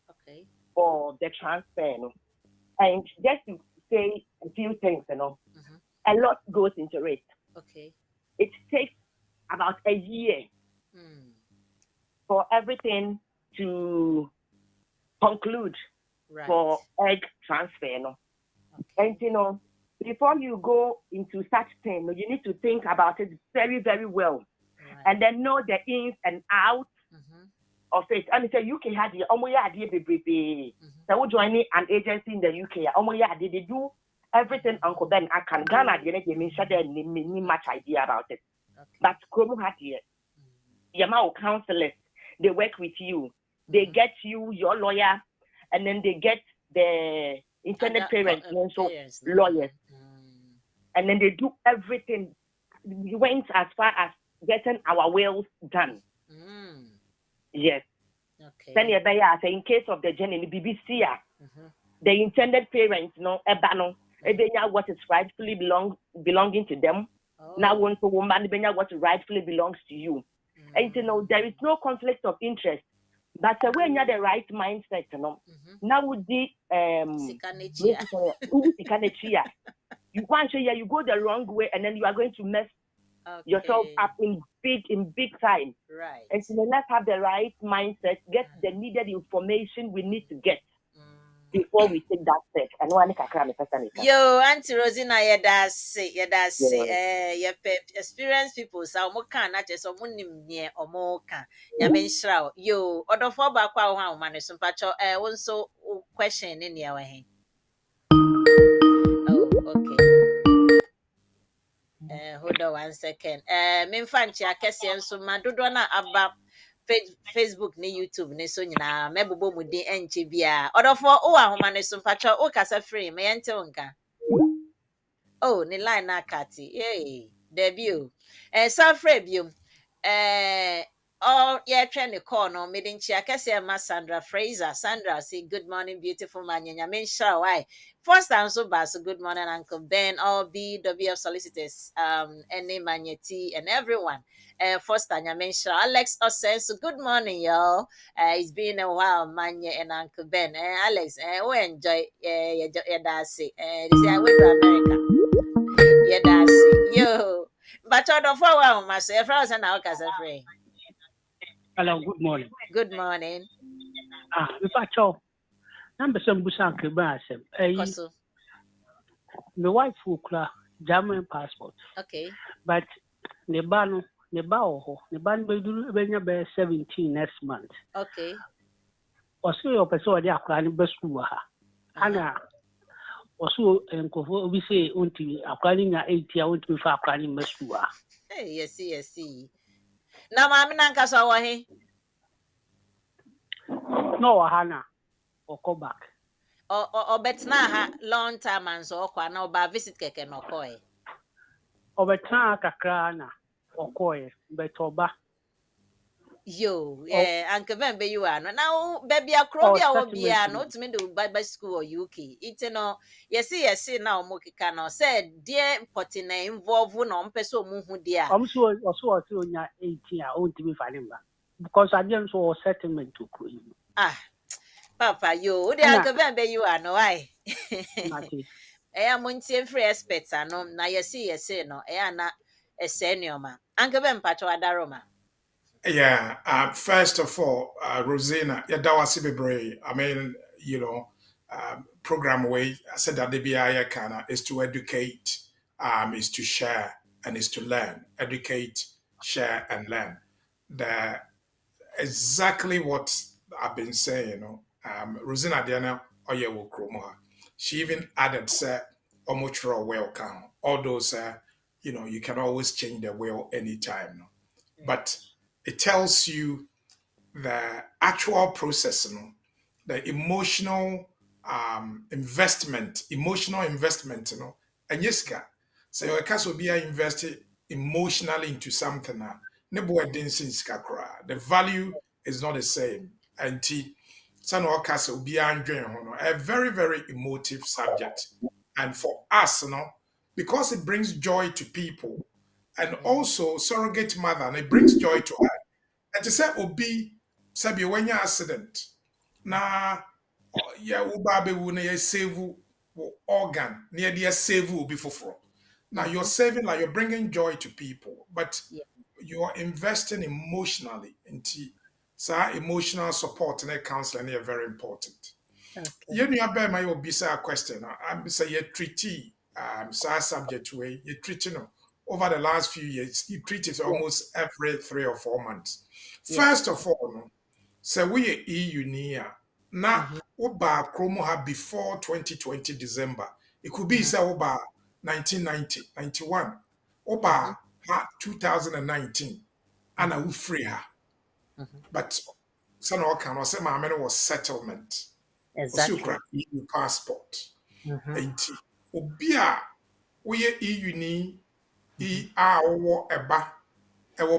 Okay. For the transfer, and just to say a few things, a lot goes into it. Okay. It takes about a year for everything to conclude for egg transfer, And before you go into such thing, you need to think about it very, very well, and then know the ins and outs of it. And it's a UK had the baby. So we joining an agency in the UK. They do everything Uncle Ben I can Ghana didn't much idea about it. But Kromu had here. Yamao counselors, they work with you. They get you your lawyer, and then they get the intended parents and also lawyers. And then they do everything. We went as far as getting our wills done. Yes. Okay. Then in case of the journey, the BBC, the intended parents, what is rightfully belonging to them. Now, one for woman, what rightfully belongs to you. And there is no conflict of interest. But when you have the right mindset, now would be you can't say you go the wrong way, and then you are going to mess yourself up in big time. Right. And so let's have the right mindset, get the needed information we need to get before we take that step. And one person. Yo, Auntie Rosina, experienced people, so more can not just nim near or more can. Yamin yo, or for back how man some patcho, also question in your hand. Oh, okay. Hold on 1 second. Me fanchi akese so madodo na aba Facebook ni YouTube ni so nyina mebobo mu din enche bia. Odofo o ahoma ne so pacho o kasa free me yente wonka. Oh, ni line na kati. Hey, debut. So free biom. Oh, yeah, trying to call no meeting chia. Ma Sandra Fraser. Sandra say good morning, beautiful man. I mean, sure why. First time so bad. So good morning, Uncle Ben, all BWF solicitors, any Magneti and everyone. First time I mean sure. Alex says so good morning, y'all. It's been a while, Manya and Uncle Ben. Alex, we enjoy that's it. They say I went to America. Yeah, that's it. Yo. But all the forward myself, I was an outcast free. Hello, good morning. Good morning. If I talk, number some busan kibasem. Koso. My wife who German passport. Okay. But the ban be 17 next month. Okay. Also your person they are best school Ana also enkofo we say unti akwani na 8 year unti fa akwani best school. Yes. Na mami nanka so wa he. No hana or come back. Or betna ha long time and so kwa na oba visit keke no koe. Obetna kakra na okoye betoba. Yo, Uncle Ben be you are no. Now baby akrobia wo bia no to me do Bible school or UK. It no yes now mo kika no said dear potting involve no mpeso mu hu dia. Also onya 18 a ontimi falimba. Because I didn't so settlement to Queen. Papa, yo, the Uncle Ben be you are no I. Muntie free experts no na yes no na a senior ma. Uncle Ben pato adaroma. Yeah, first of all, Rosina, I mean, program way, I said that the BIA is to educate, is to share, and is to learn. Educate, share, and learn. Exactly what I've been saying, Rosina Diana Oyewo Kromoha. She even added, say, Omochro well count. All those, you can always change the will anytime. No? But it tells you the actual process, the emotional investment, and yes, so your case will be invested emotionally into something. The value is not the same. And will be a very, very emotive subject. And for us, because it brings joy to people, and also surrogate mother, and it brings joy to her. And to say obi sabi when you accident na ubabe wu na save organ near the save will be for. Now you're saving, like you're bringing joy to people, but you're investing emotionally into emotional support and counseling are very important. You know, my obisa question. I'm say you treaty subject way you treating over the last few years, you treat it almost every 3 or 4 months. First of all, so we EU near now Oba Chromo before 2020 December. It could be say Oba 1990, 91, Oba 2019, and I will free her. But some can say my man was settlement. Exactly. EU passport. Obia we EU ni eba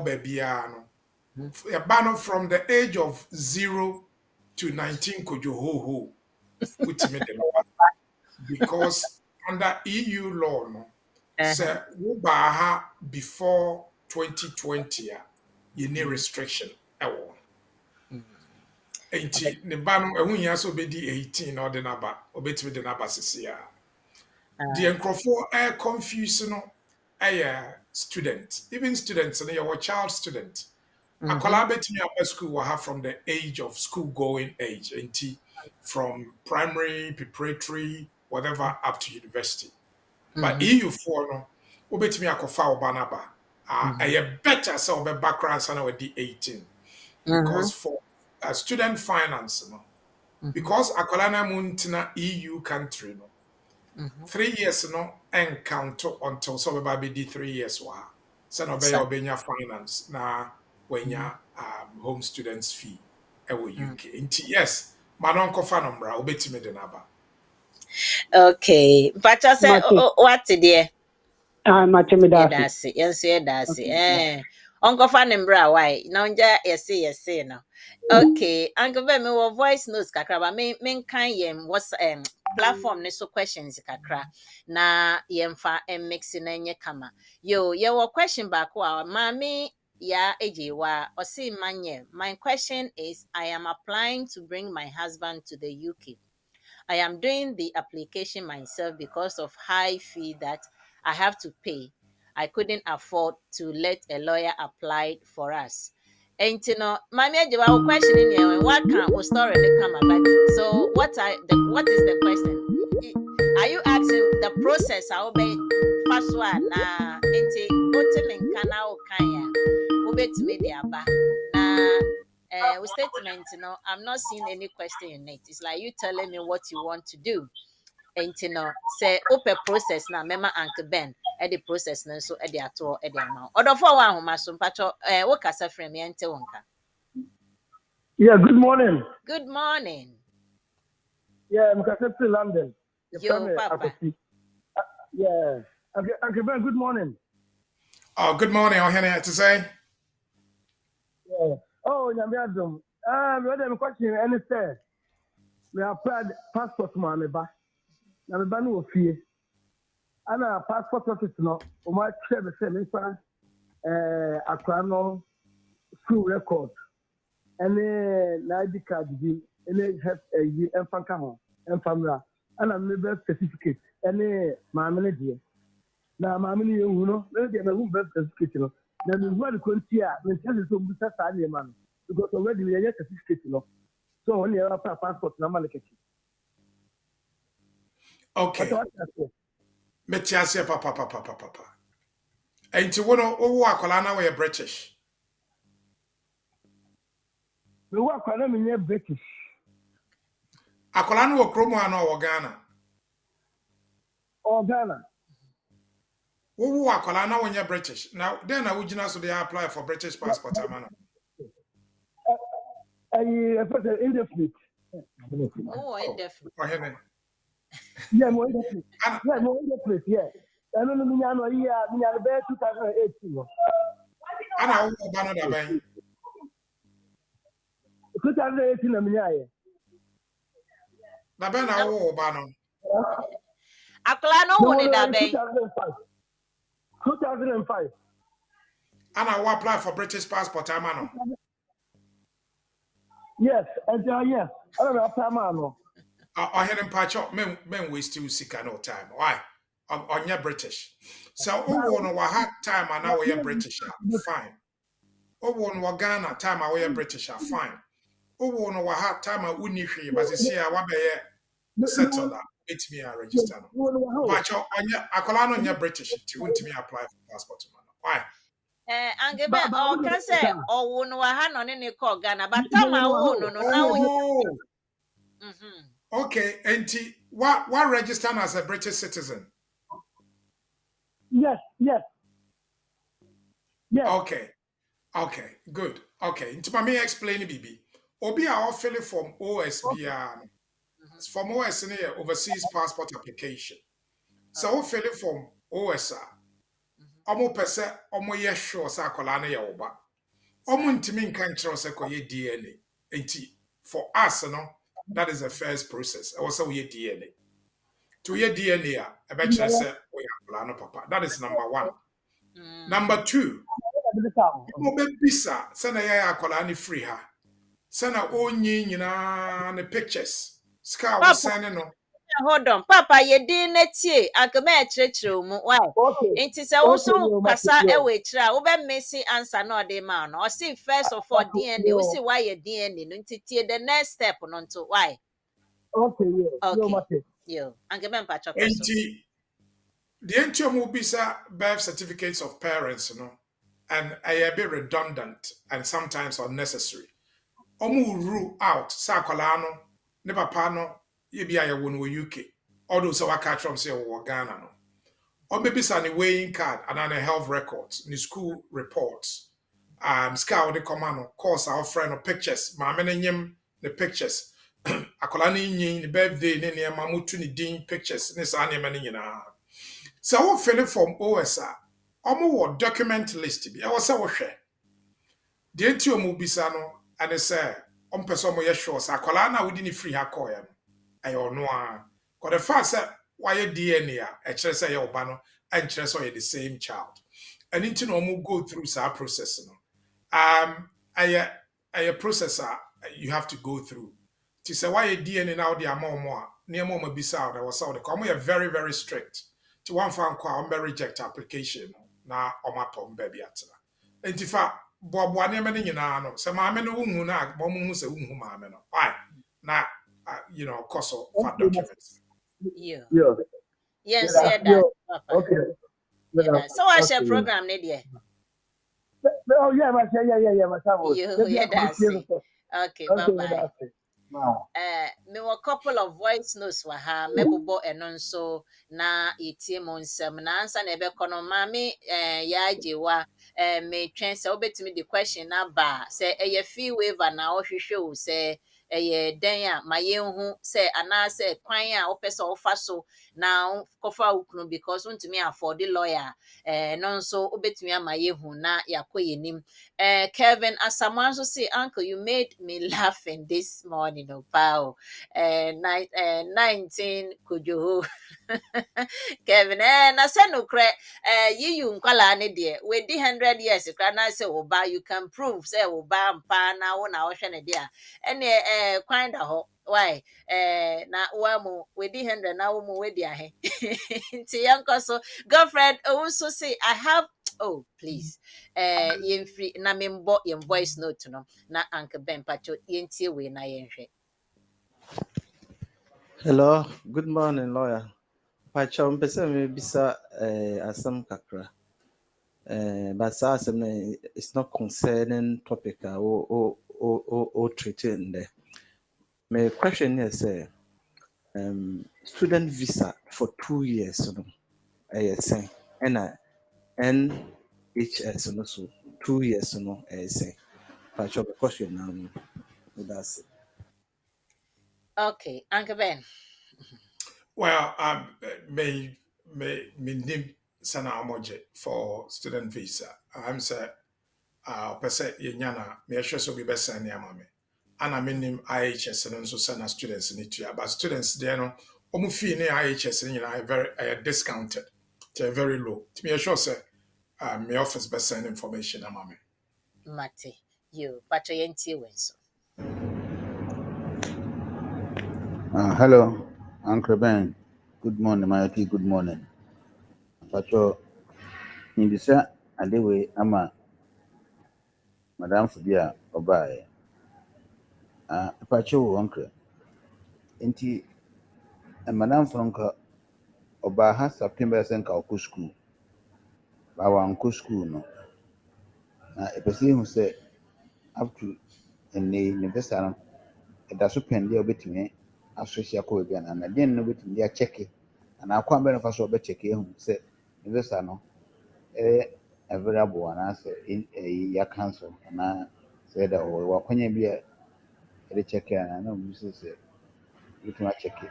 baby no from the age of 0 to 19 kojo because under EU law say before 2020 you need restriction ne ba no ehun ya so be di 18 or the number obetimi the number sisia the enkrofo confuse no student, even students, and your child student. A collaborating upper school will have from the age of school going age, from primary, preparatory, whatever, up to university. But EU4 no, obet me a kofa banaba. I better so be background sana with the 18 because for student finance, because a colana muntina EU country no. 3 years no encounter until so be 3 years wa so no be obenya finance na wenya home students fee UK yes madon kofa nombra obetime de naba. Okay, but I say what there Matemi yes Uncle Fanembra, why? No, yes, no. Okay, Uncle Ben, me voice notes kakra, but main kind what's platform ne so questions kakra. Na yemfa mixing enye kama. Yo, your question back wa mami ya ejiwa osi manye. My question is I am applying to bring my husband to the UK. I am doing the application myself because of high fee that I have to pay. I couldn't afford to let a lawyer apply for us. And you know, my question in here, what can we story come about? So what is the question? Are you asking the process I'll be first one na enti otemen kana o kanya obetumi de aba na statement, you know, I'm not seeing any question in it. It's like you telling me what you want to do. And you know, say open process na mema Uncle Ben the process na so the ato the amount. Odo for one homa so mpacho wo kasa frame ente wonka. Yeah, good morning. Good morning. Yeah, I'm Kasepsi London. Yo, Papa. Yeah. Uncle Ben, good morning. Oh, good morning. I'll hear to say. Yeah. Oh, Nyamiadum. What I'm question any say. We applied passport to my ba. Na me ba no ofie. Ana passport office no. O ma share be say me fa akra no school record. Any ID card bi, any have a emfanka ho, emfamra. Ana me birth certificate. Any maamene die. Na maamene yehu no, me dey na birth certificate no. Na me hu adkonti a, me tell you so be say saa man. Because already we have certificate no. So when you have a passport na malekeki. Okay. Metiasia papa. Enti wono owo akola na we British. Me wa akola me British. Akola no wo kromo ana wo Ghana. O Ghana. Wo akola na wo British. Now then I would so they apply for British passport amana. I indefinite. Oh, indefinite. Yeah, more indefinite. Yeah, more indefinite, yeah. I don't know me ano be 2018. Ana wo ba no da ban. 2018 na me aye. Da ban na wo ba no. Akla no wo da ban. 2005. Ana wo apply for British passport amana. Yes, and yes. I don't know apply man. I hear him patch up men waste you sick no time. Why? On your British. So no wa time and now we are British. Fine. No wa Ghana time we are British. Fine. No wa time I wouldn't hear but see I be settle that. It's me register. But akola no British. You won't me apply for passport. Why? Angebe o kan say owo no wa ha no ne ko Ghana but time awo no now. Okay, and what register as a British citizen? Yes. Okay, good. Okay, into me explain BB. Obi a fill from OSBR. From OS in here, overseas passport application. So fill from OSR. Omo pese omo ye sure sa akola na ye oba. Omo ntimi nkan kire se koye DNA. Enti for us no, that is the first process. I also we DNA. To your DNA, I bet you say we akola no papa. That is number 1. Number 2. Omo be bisa se na ye akola ni free ha. Se na onyi nyina ne pictures. Ska wo send no. Hold on, Papa, ye din netie akame chirechire mu why? Enti se wo so kasa ewe chira, wo be messy answer no dey man. O see first of all DNA, wo see why ye DNA no enti tie the next step no nto why? Okay, yeah. Okay. Yo, angebe mpacho koso. Enti the entio mu bisa birth certificates of parents no and a bit redundant and sometimes unnecessary. Omu rule out sa akola no ne papa no ye bia ye won wo UK. Although so waka from say wo Ghana no. Or maybe sa ni weighing card and an health records, ni school reports. Ska the command course our friend of pictures. Ma menenyem the pictures. Akola ni nyin the birthday ni ne mamutu ni din pictures ni sa ne mane nyina. So wo fill from OSR. Omo wo document list bi. E wo se wo hwe. the enti omu bisa no and say on person mo ye sure sa akwala na wodi ni free ha call ya no ayo no a because the fact say why DNA a kire say your ba no and kire say you're the same child and into no omu go through sa process no a processor you have to go through to say why DNA now the amount more near mama bisa that was all the come we are very very strict to one fan kwa reject application na omatom baby atla entifa bo ne me nyina no se ma me no hu na bo mu se hu ma me no why na you know cost of for documents Yeah. Yeah. Yes, Yeah, yeah, that. yeah. Papa. Okay. Yeah, Yeah, that. So I share okay. program ne there. Oh yeah, my my son. Yeah, that's it. Okay, bye Okay, bye. that's it. Wow. Me were couple of voice notes were ha mebobo eno nso na etie mo nsem na ansa na ebe kono mami ya ajewa me twen se obetimi the question na ba se eye fee waiver na ohwehwe o se eye den a ma yenhu se ana se kwan a opese ofa so na kofa ukunu because untumi afford the lawyer no nso obetimi ama yehu na yakoyenim. Kevin Asamoah also say, Uncle, you made me laughing this morning. Oh, wow. 19 could you? Kevin, I said no crack. You nkwala ne dear. With the 100 years, you can say, Oba, you can prove, say, Oba, and pa, now, na ocean a dear. And kind of why? Na wamu with the 100 now, with the Uncle, so girlfriend also say, I have. Oh, please. Yen free na membo yen voice note no na Uncle Ben Pacho yen tie we na yen hwe. Hello, good morning, lawyer. Pacho, mpese me bisa asam kakra. But asam it's not concerning topic o treating there. My question is student visa for 2 years no. Say and NHS no so 2 years no say. Pacho, the question now that's it. Okay, Uncle Ben. well may name sana amoje for student visa I'm say pese yenyana me hwe so bi besa ne amame ana menim IHS no nso sana students ni tua but students there no omu fee ne IHS ni na very discounted they're very low to me sure say my office best send information amame Mate, you Pacho yen tie we so. Hello, Uncle Ben. Good morning, my tea. Good morning. Pacho, in this way, I'm a Madame Fubia Obai. Pacho, Uncle. Inti, a Madame Franca Oba has September Senka Oku school. Our uncle school, no. A person who said up to in the university, a dasu pen there bit me, associate Korean, and I didn't know it in their check it. And I can't benefit of a check him, said, Investor, no. Available and answer in a council and I said that when you be a check and I know Mrs. You can check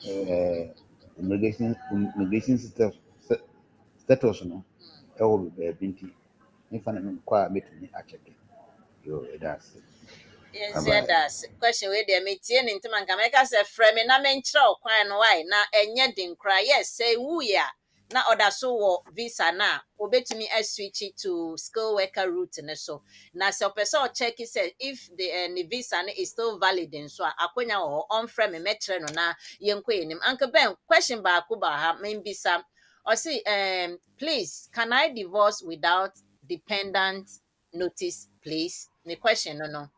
it. Immigration status no will be a binty if I inquire me to me I check it. Yo, that's it. Yes, yeah, that's question we there me tie ni ntima nka meka se frɛ me na me nkyerɛ kwan no why na enye din kra yes say wu ya na oda so wo visa na obetumi switch to skill worker route ne so na se opese o check say if the visa is still valid in so akonya wo on frɛ me metre no na yenko enim Uncle Ben question ba ko ba ha me bisa or see please can I divorce without dependent notice please the question no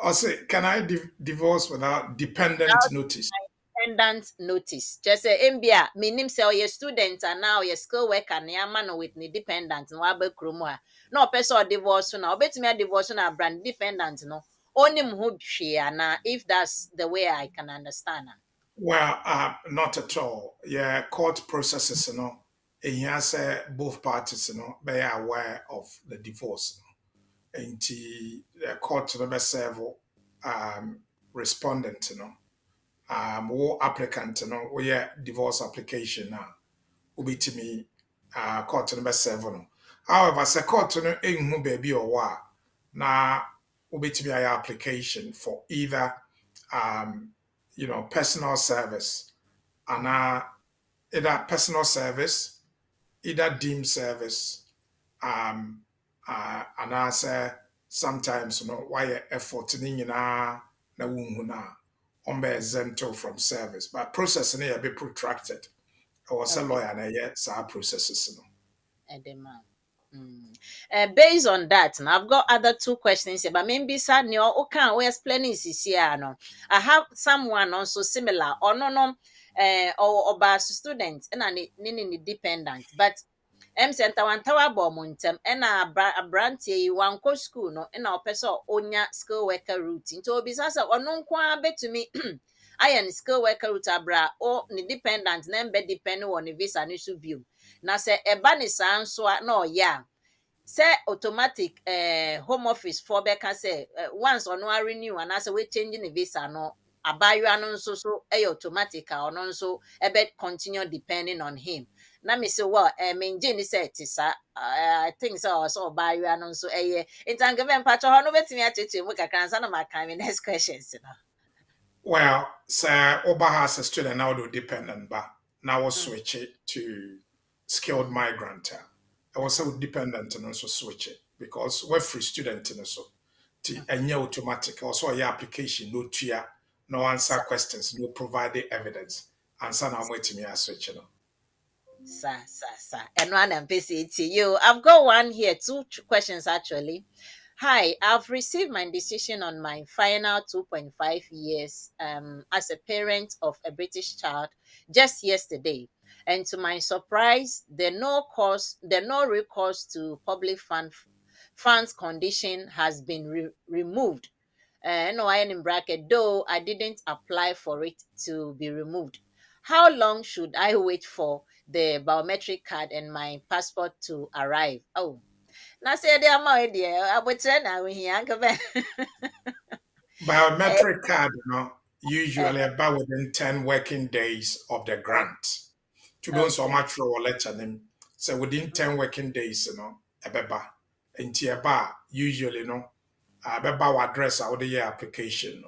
I say can I divorce without dependent without notice dependent notice. Just say MBA, meaning say you're student and now you're skill worker near man with the dependent no abe kromwa. No person divorce na obet me divorce na brand dependent no. Only who share na if that's the way I can understand. well not at all yeah court processes you know and here say both parties you know they are aware of the divorce and the court to the serve respondent you know wo applicant no woyɛ divorce application na wobɛtumi court no bɛserve no However, se court no enhu baby or wa na ubetimi ay application for either personal service and either personal service, either deemed service, and I say sometimes why effort na wunhu na exempt from service, but process may be protracted. Or say lawyer na yet sa processes no. Edema. Based on that, now I've got other two questions, but maybe sad no okay, we explaining this here no. I have someone also similar or no or about student and ni dependent, but center one tower bomuntem and a brand one co school no and our person onya skill worker route into obisasa or no kwa bet to me. I am skill worker route abra or ni dependent number depending on the visa ni view. Na se eba ni saa nso a na oya se automatic home office for beka say once ono renew and as we changing the visa no abayua no nso so automatic a ono nso ebe continue depending on him. Na me say well menje ni say tisa I think so also abayua no nso intangebe mpacho ho no betimi acheche mu kakra nsa na maka me next questions no. Well, sir, Oba has a student now do dependent, but now we'll switch it to skilled migrant. I was so dependent and also switch it because we're free student and so and automatic also your application no tia no answer questions no provide the evidence answer now waiting me I switch it. Sa. And one and to you. I've got one here, two questions actually. Hi, I've received my decision on my final 2.5 years as a parent of a British child just yesterday. And to my surprise, the no recourse to public funds condition has been removed. No, I am in bracket, though I didn't apply for it to be removed. How long should I wait for the biometric card and my passport to arrive? Oh, now say they are my idea. I would say now we here. Biometric card, usually about within 10 working days of the grant. To be so much for a letter name. So within 10 working days, a beba. And usually, beba address out the year application.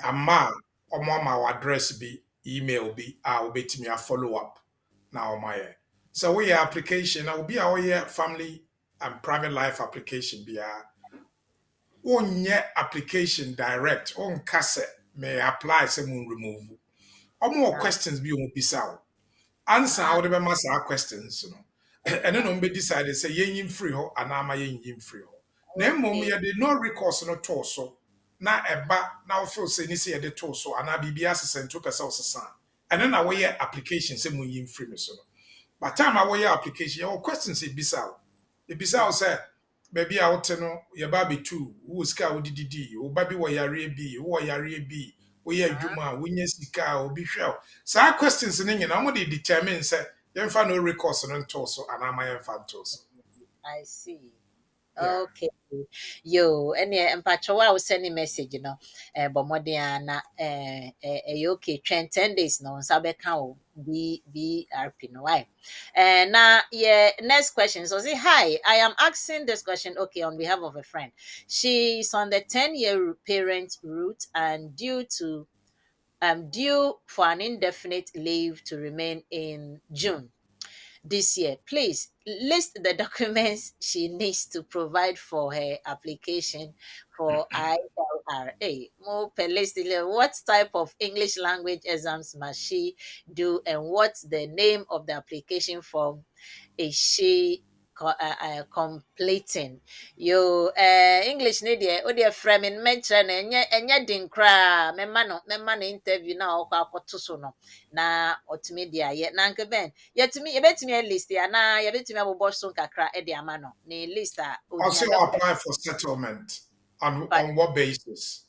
Ama my address be email be I'll be to me a follow up now my so we application I will be our year family and private life application be on application direct on cassette may apply some remove or more questions be on bisa answer how the master questions and then on be decided say yin free ho and am yin free ho na mom ya no recourse no torso na eba na feel say ni say the torso and bibia asesent to person osesa and then our year application say mun yin free me so but time our year application your questions e bisa say baby out no your baby too who ska wo dididi wo baby wo yare bi wo yare bi wo ye adwuma wo nya sika obi hwe sa questions ni nyina mo dey determine say yemfa no recourse no torso and am yemfa torso. I see. Okay. Yo, any empacho I will send a message, but more than okay, 10 days no, sabe can BRP no why. And now, next question. So say hi, I am asking this question, okay, on behalf of a friend. She's on the 10-year parent route and due for an indefinite leave to remain in June this year. Please list the documents she needs to provide for her application for ILRA. More per list, what type of English language exams must she do and what's the name of the application form is she completing? You English need o dear framing mention and din cra memma interview now to so no na otimedia yet nanke ben yet to me you bet me a list ya na you bet me a boss so kakra e de amano ni list Also apply for settlement on what basis?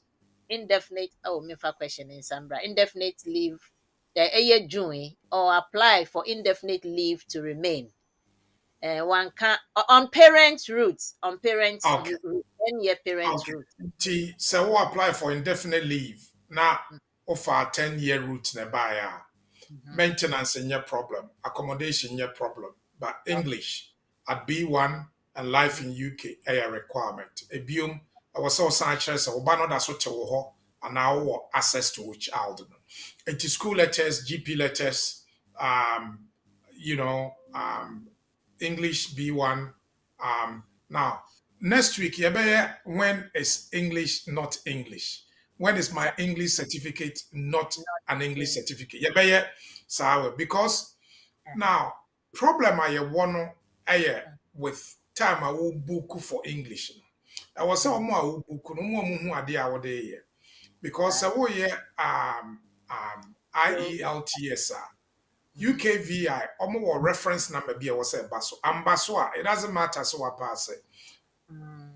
Indefinite me for question in Sambra indefinite leave a year June or apply for indefinite leave to remain. One can on parents' roots, on parents' Okay. 10-year parents' route. So we apply for indefinite leave. Now offer 10-year route nearby. Maintenance in your problem, accommodation in your problem, but English at B1 and life in UK a requirement. A biome, I was so such or banner that's what you and now access to which child. Into school letters, GP letters, you know, English B1. Now, next week, when is English not English? When is my English certificate not an English certificate? Because now, problem I want with time I will book for English. I was so more book no more who are there because I will IELTS UKVI almost reference number be was a basso ambasso. It doesn't matter so I pass it.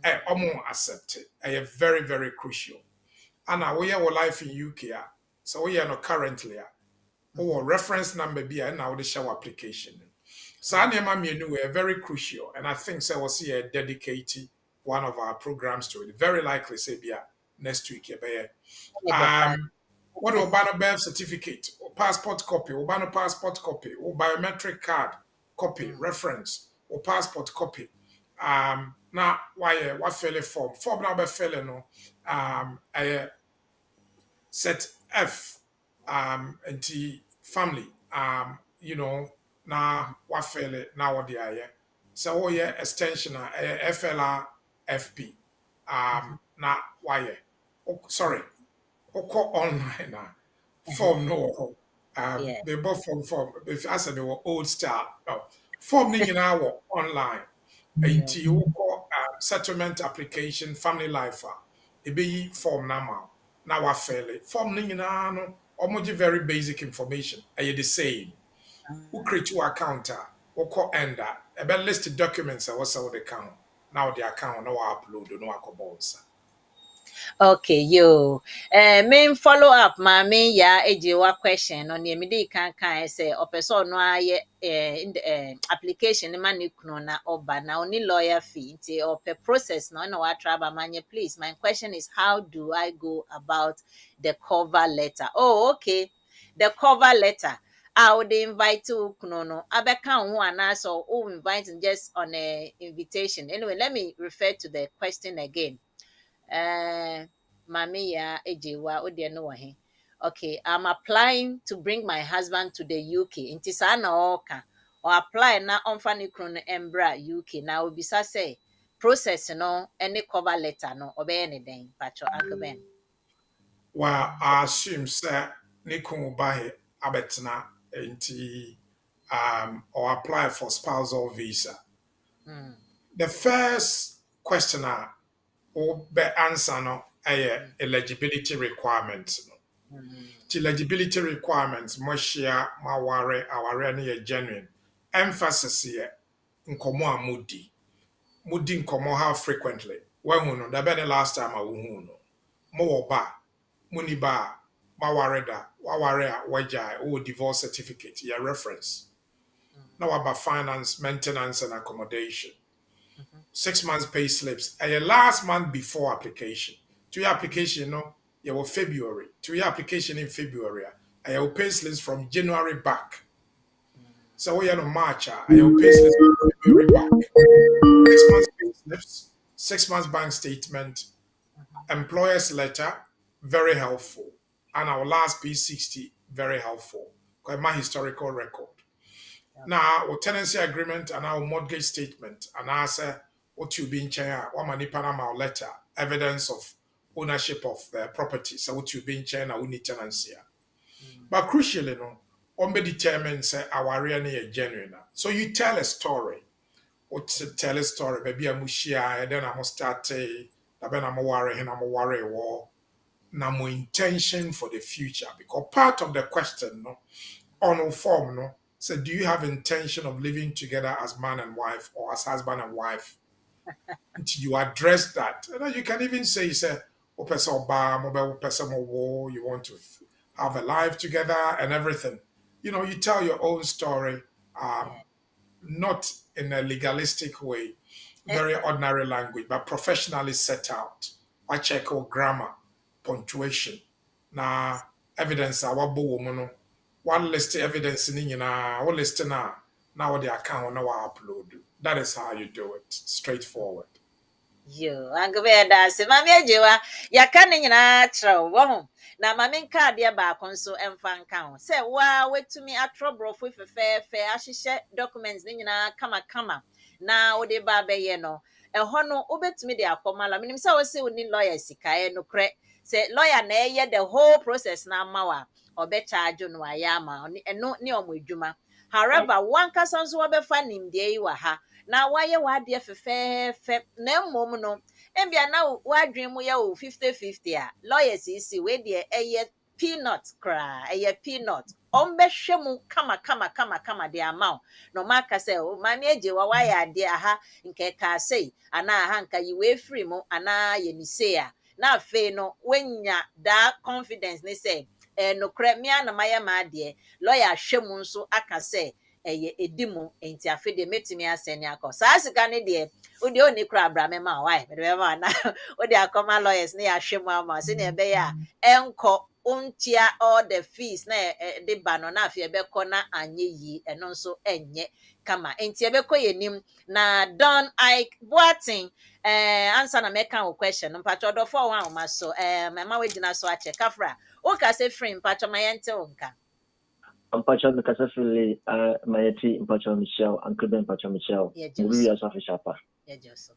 I almost accept it. I am very, very crucial. And now we are life in UK. So we are not currently or reference number be and now the show application. So I are very crucial. And I think so we'll see a dedicated one of our programs to it. Very likely say be next week. What Obano birth certificate, or passport copy, Obano passport copy, or biometric card copy, reference, or passport copy. Now why what fail form? Form number fail no. Set F and T family. You know, now what fail it now what the so extension FLR FP. Now why sorry. Oko online now. Form no. They both form. If I said they were old style. Form ni now online. Until settlement application, family life. It be form now. Now I fail it. Form ni now no. Almost very basic information. Are you the same? Who create your account? Oko ender. About list documents. I was the account. Now the account no upload no akobosa. Okay, main follow up my main 𝘰𝘂 question on the immediate can say or person no in the application money na oba na only lawyer fee or per process no what trouble manye please. My question is how do I go about the cover letter? Oh, okay. The cover letter. I would invite you no abeka who and so inviting just on a invitation. Anyway, let me refer to the question again. Mami 𝘰𝘂 ode no wahe. Okay, I'm applying to bring my husband to the UK. Inti sa na oka or apply na onfa ne kunu no embra UK na obisa say process no any cover letter no obey ne den pacho agben. Well, I assume sir Nikun buy abetna inti or apply for spousal visa. The first questioner or be answer no eligibility requirements. The eligibility requirements moshia maware aware ne genuine. Emphasis here nkomo amudi. Mudi nkomo how frequently. When no that be the last time I will no. Mo ba muni ba maware da waware wajai or divorce certificate your reference. Now about finance, maintenance and accommodation. 6 months pay slips. And your last month before application. To your application, no, you will February. To your application in February. And your pay slips from January back. So we are no March. And your pay slips from February back. 6 months pay slips, 6 months bank statement, employer's letter, very helpful. And our last P60, very helpful. Because my historical record. Now, our tenancy agreement and our mortgage statement, and I say what you been chair, what many Panama letter, evidence of ownership of the property. So what you been chair, we need tenancy. But crucially, no, on be determined say our really genuine. So you tell a story. What tell a story? Maybe I'm share, then I'm start. Then I'm worry, and I'm worry war. Now my intention for the future because part of the question, no, on form, no. So do you have intention of living together as man and wife or as husband and wife? Until you address that. And then you can even say, you want to have a life together and everything. You know, you tell your own story, not in a legalistic way, very ordinary language, but professionally set out. I check out grammar, punctuation. Now, evidence, one list evidence in what list now the account now upload. That is how you do it. Straightforward. Yo, angbe da se mami ajewa yaka ne nyina kyerɛw wo ho na mami nka ade ba konso emfa nka ho se wa wetumi atrobrofo fefefe ahyehyɛ documents ne nyina kama na wo de ba bɛyɛ no ɛhɔ no wobetumi de akɔmala minim sɛ wo se wo ni lawyer sikae no korɛ se lawyer na ɛyɛ the whole process na ama wa ɔbɛ charge no ayɛ ama ɛno ne ɔmo adwuma. However one kasa nso wɔbɛfa nimdeɛ yi wa ha na wayɛ w'adeɛ fɛfɛɛfɛ na mmom no ebia na w'adwen mu yɛ o 50-50 a lawyers yi we deɛ ɛyɛ peanut kra ɛyɛ peanut ɔmbɛhwɛ mu kama de ama no maka sɛ o mami agye wa wayɛ adeɛ aha nkɛka sei ana aha nka yi we free mu ana yɛ ni sei a na afei no wenya da confidence ne sɛ no kra me ana mayɛ ma adeɛ lawyer hwɛ mu nso aka sɛ eye edimu enti afi de metumi asene akọ saa sika ne de odi oni kra abra me ma why me de ma na odi akoma lawyers ne ya hwemu ama se ne be ya enko untia all the fees na de ba no na afi ebe kọ na anye yi eno nso enye kama enti ebe kọ yenim na Don Ike Boating answer na meka o question mpacho do for one ma so mama we gina so ache kafra o ka se free mpacho ma yente onka Mpacho me kasa fili mayeti mpacho Michelle ankebe mpacho Michelle muri ya safi shapa Joso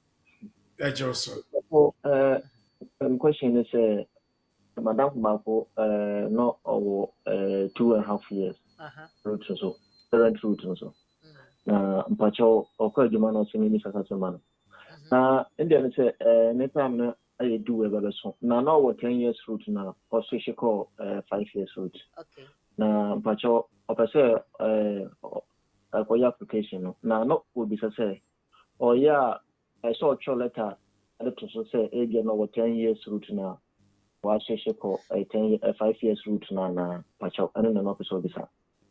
so question is madam Mako no or 2.5 years route so current route so na mpacho okwa adwuma no so ni sasa man na india ne say ne time na I do e bebe so na no what 10 years route na or so she call 5 years route okay na mpacho opese akoya application no na no will be say or yeah I saw a letter at to say again no 10 years route na wa sheshe ko 5 years route na mpacho ene na no person bisa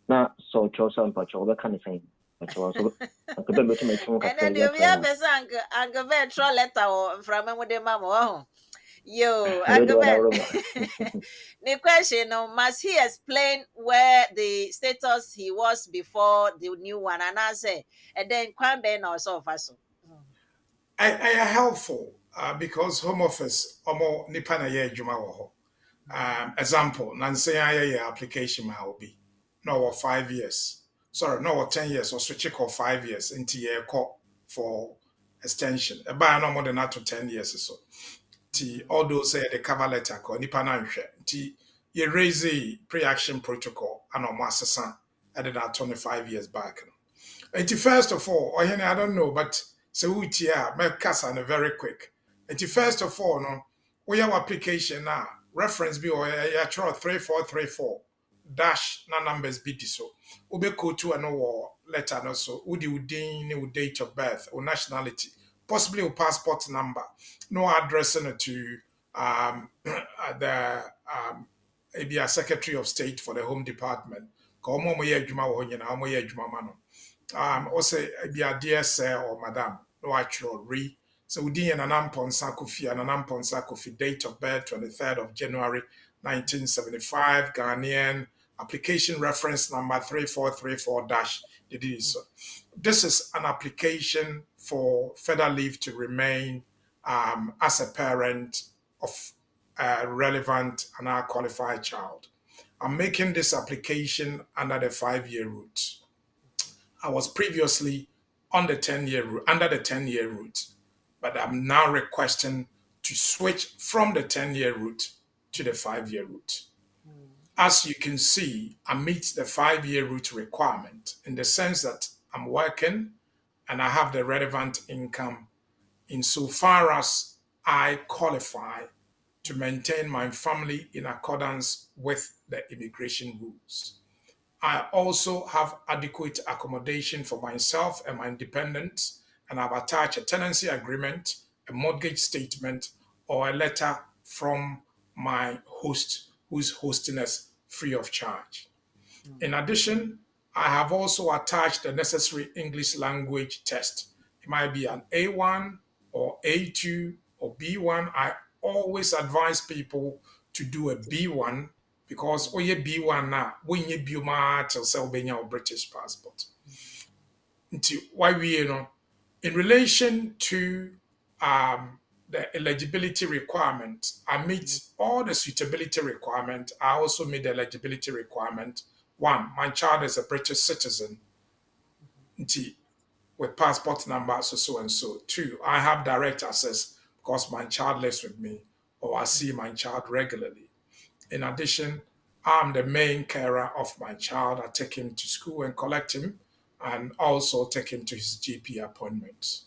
na so chosa mpacho be kan say mpacho so akebe betu me tun ka and then we have a veteran letter from me mama yo, the question must he explain where the status he was before the new one and I say and then Kwambe or so fast. I helpful because home office omo nipa na ye adwuma wo ho. Example, nanse aye application ma obi. No 5 years. Sorry, no 10 years or switch it 5 years into year call for extension. Eba no more than that to 10 years or so. All those say the cover letter call nipa na nhwe. Ti ye raise a pre-action protocol and omo asesa added that 25 years back. And first of all, I don't know, but so we make casa very quick. And first of all, no, we have application now. Reference be or 3434 dash na numbers be so. Ube go to an letter no so. Udi udin date of birth or nationality, possibly a passport number, no address to the maybe a Secretary of State for the Home Department. Komo mo ye adwuma wo nyina mo ye adwuma ma no. Also be a dear sir or madam no actual re so we did an anamponsa kofi date of birth 23rd of January 1975 Ghanaian application reference number 3434 dash so this is an application for further leave to remain as a parent of a relevant and a qualified child. I'm making this application under the 5-year route. I was previously on the 10-year route, under the 10-year route, but I'm now requesting to switch from the 10-year route to the 5-year route. As you can see, I meet the 5-year route requirement in the sense that I'm working and I have the relevant income insofar as I qualify to maintain my family in accordance with the immigration rules. I also have adequate accommodation for myself and my dependents, and I've attached a tenancy agreement, a mortgage statement, or a letter from my host who's hosting us free of charge. In addition, I have also attached the necessary English language test. It might be an A1 or A2 or B1. I always advise people to do a B1 because when you B1 now, when you be till say a British passport. Why we In relation to the eligibility requirement, I meet all the suitability requirement. I also meet the eligibility requirement. One, my child is a British citizen with passport number so and so. Two, I have direct access because my child lives with me or I see my child regularly. In addition, I'm the main carer of my child. I take him to school and collect him and also take him to his GP appointments.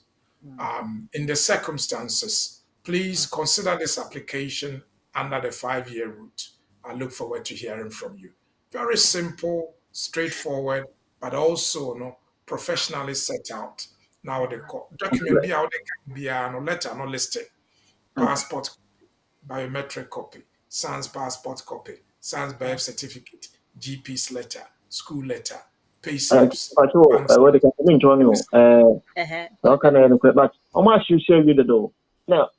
In the circumstances, please consider this application under the 5-year route. I look forward to hearing from you. Very simple, straightforward, but also professionally set out. Now the document be out there, no letter, no listing. Passport, biometric copy, sans passport copy, sans birth certificate, GP's letter, school letter, pay slips. What they can mean to you? How can I but how much you share with the door? Now,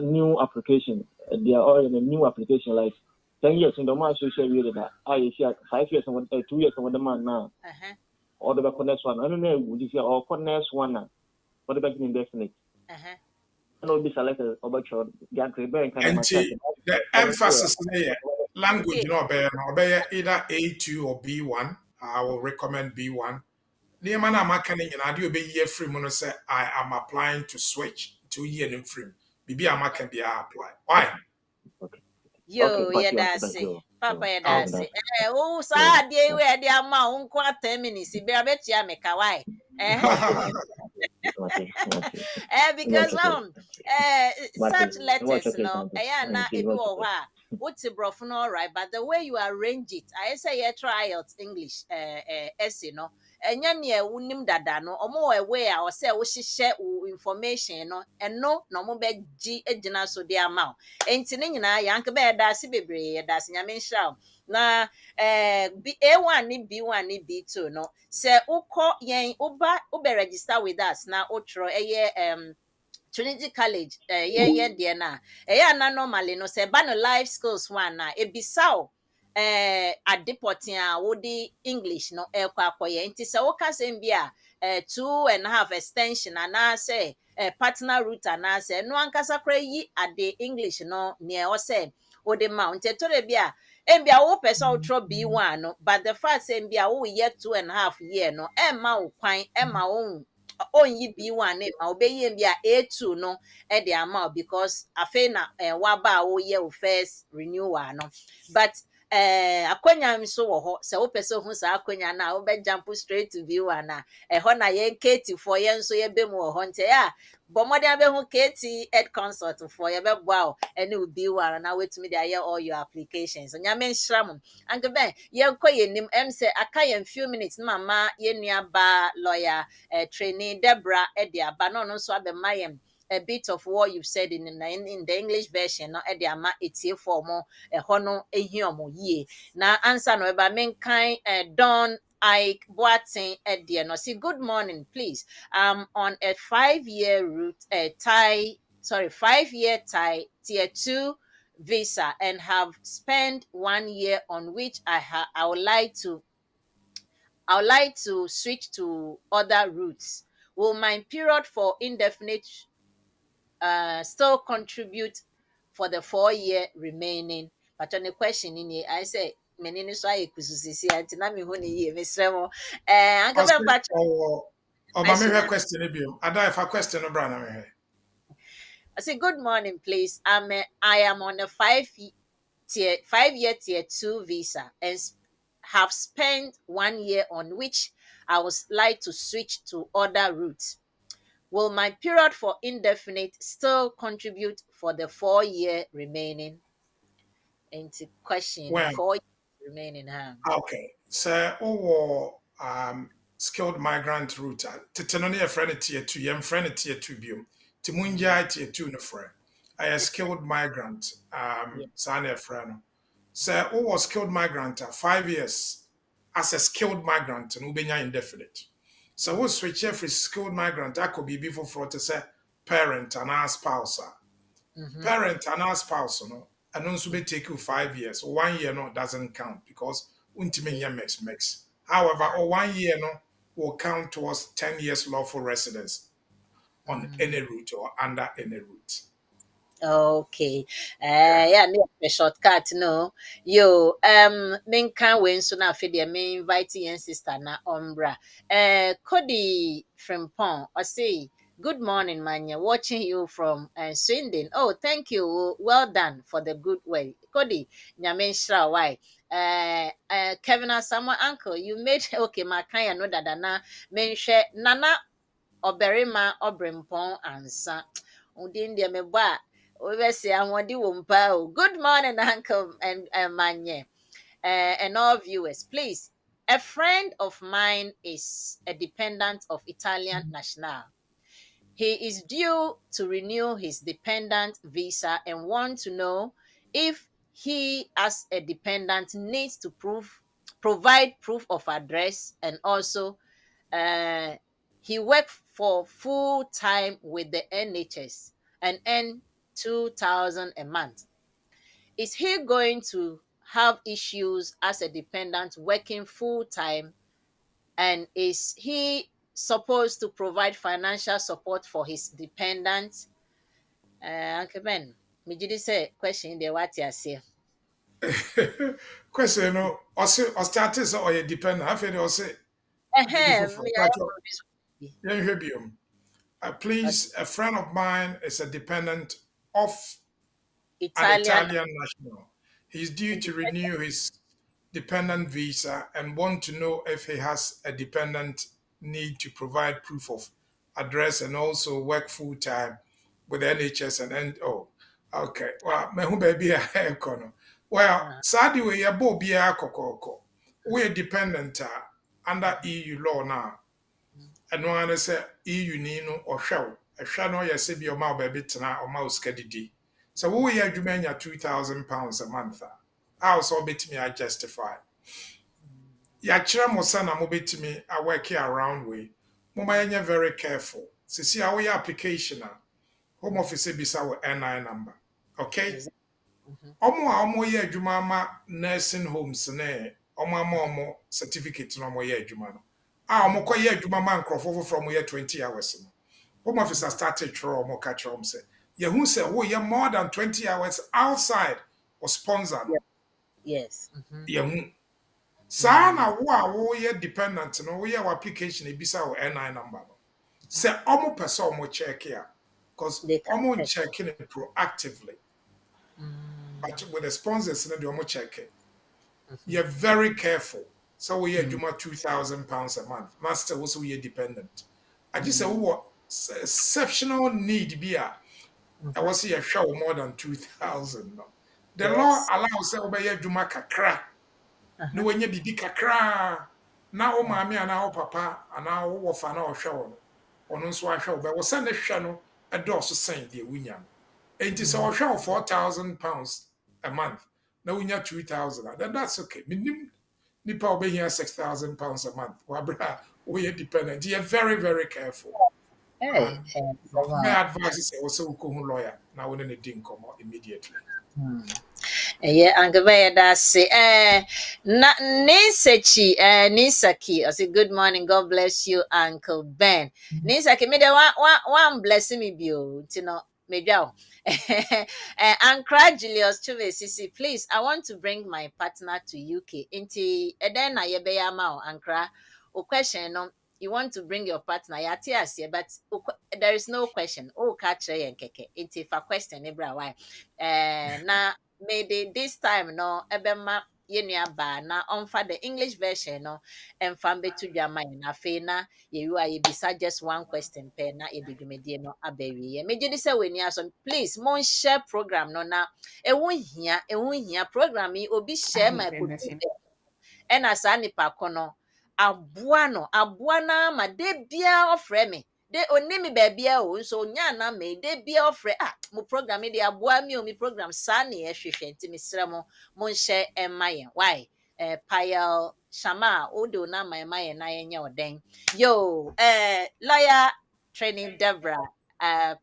new application. They are all in a new application like 10 years in the month you share with that. I share 5 years and 2 years and 1 month now. Or the next one. I don't know. Would you say or next one now? What about indefinite? No, be selected about your the emphasis there, language, either A2 or B1. I will recommend B1. The man I'm making I do be year free. When say I am applying to switch to year free. Bibi I'm can be apply. Why? Yo, that's it. Papa, that's it. Oh, sad day where the amount 10 minutes. I bet you make a why. Because such letters, no, na what's a broken all right, but the way you arrange it, I say tryouts English essay, no, and yan unim dada no, or more aware or say we share information, no, and no more bed G ejina so the amount. Ain't in yank bed that's that's in yamin shall. Na A1 ni B1 ni B2 no se uko yen ube register with us na utro Trinity College dear na na normally no se ba no life skills one na ebisao adeporting a wodi English no kwa akoye nti se woka se mbia 2.5 extension ana se partner route ana se no ankasa kra yi ade English no ne o se ode mount to bia Embia wo person ultra B1 no, but the fact say embia wo year 2.5 year no, emma wo kwan, emma wo onyi B1 e ma obeyi embia A2 no, e de ama because afe na waba wo year first renewal no. But akwanya nso wo ho, se wo person hu sa akwanya na wo be jump straight to B1 na, ho na ye Katie for ye nso ye be mu wo ho nte ya. Bomode abe hu Katie ed consult for ye be boa and it will be one and I wait to me there all your applications. And yamen shram. And go ben ye ko ye nim say aka few minutes mama ye nua ba lawyer trainee Deborah Edia ba no so abe mayem a bit of what you've said in the English version no Edia ma etie for mo hono ehiomo ye. Na answer no eba men kind Don I Boating Edia no see good morning please. On a 5-year route 5-year Thai tier 2 visa and have spent 1 year on which I would like to switch to other routes. Will my period for indefinite still contribute for the 4-year remaining? But on the question in here, I say menini so aye kususisi anti na me ho ne ye mesrɛ mo anka be mpa mami question ebiem ada if a question no bra na me. I say good morning please. I am on a 5-year tier 2 visa and have spent 1 year on which I would like to switch to other routes. Will my period for indefinite still contribute for the 4-year remaining? Into question 4 years remaining. Okay. So skilled migrant route. Tetenoni a friend tier 2, yem friend tier 2 biom. Timunja tier 2 no friend. I a skilled migrant. Sane a friend. So was skilled migrant 5 years as a skilled migrant and ubenya indefinite. So we switch every skilled migrant that could be before for to say parent and our spouse. Parent and our spouse, no. And also may take you 5 years. 1 year no doesn't count because ultimately mix. However, 1 year no will count towards 10 years lawful residence. on any route or under any route. Okay. Yeah, a shortcut, no. Yo, menka when so na fe de me invite yen sister na ombra. Cody Frimpong, I say, good morning, manya. Watching you from Swindon. Oh, thank you. Well done for the good way. Cody, nyame nhyira why. Kevin Asamoah uncle, you made okay, my kind know that na menhwe nana ɔbarima ɔbrempɔn ansa. Udin deɛ mebɔ a wobɛsi ahɔde wɔ mpa o. Good morning, Uncle and Manye, and all viewers. Please, a friend of mine is a dependent of Italian national. He is due to renew his dependent visa and want to know if he, as a dependent, needs to provide proof of address, and also he worked for full time with the NHS and earned 2,000 a month. Is he going to have issues as a dependent working full time? And is he supposed to provide financial support for his dependents? Uncle Ben, me did say question there what you say. Question no, also started so or dependent. I feel also please, a friend of mine is a dependent of an Italian national. He's due to renew his dependent visa and want to know if he has a dependent need to provide proof of address and also work full time with the NHS and oh, okay. Well, me hu baby a kono. Well, sadi we ya bo bia kokoko. We dependent under EU law now. And one say EU ni no ohwe. Ehwe no ye se bi o ma baby tena o ma uskadidi. So we ya adwuma £2,000 a month. I also bet me I justify. Ya chere mo sa na mo bet me I work here around way. Mo ma yenye very careful. Sisi a we application home office bisa wo NI number. Okay? Omo ye adwuma ma nursing homes na omo certificate no omo ye adwuma no. Omo ko ye adwuma ma nkrofo from ye 20 hours no. Home officer started throw omo catch home say. Ye hu say wo ye more than 20 hours outside or sponsor no. Yes. Ye hu. Sa na wo ye dependent no wo ye application ebisa wo NI number no. Say omo person omo check here because omo checking it proactively. But with the sponsors they omo check it. You're very careful. So we are doing £2,000 a month. Master also we are dependent. I just say what exceptional need be I was here show more than 2,000. No. The law allows say obey duma kakra. No when you bibi kakra. Now o mami and now papa and now wo fa na o hwe no. Ono nso ahwe obey wo say ne hwe no e do so sen de wunya. Enti so o hwe £4,000 a month. Now we need 2,000. Then that's okay. Minimum nipa obey here £6,000 a month. Wabra we are dependent. You're very, very careful. Hey, my advice is also go lawyer. Now we need to come immediately. Yeah, Uncle Ben, that's it. Nisaki, I say good morning. God bless you, Uncle Ben. Nisaki, me the one blessing me, you know, maybe. Ankra Julius Chuve Sisi, please, I want to bring my partner to UK. Inti eden na yebe yama Ankra. O question no, you want to bring your partner, but there is no question. Oh, catch and keke. Inti for question, ebra why? Na maybe this time no, ebema yenua ba na onfa the English version no, and fambe to jama na fe na you are bisa just one question per na edumedie no abawi. Me gye say we ni aso please mon share program no na e won hia program yi obi share my kotu and asa nipa kono aboa na ma de bia ofre me de onimi baabia o so nya na me de bia ofre mo program de aboa mi o mi program sa na ye hwehwe nti misra mo mon share emaye why payal shama o do na my na yenye oden yo lawyer training Deborah,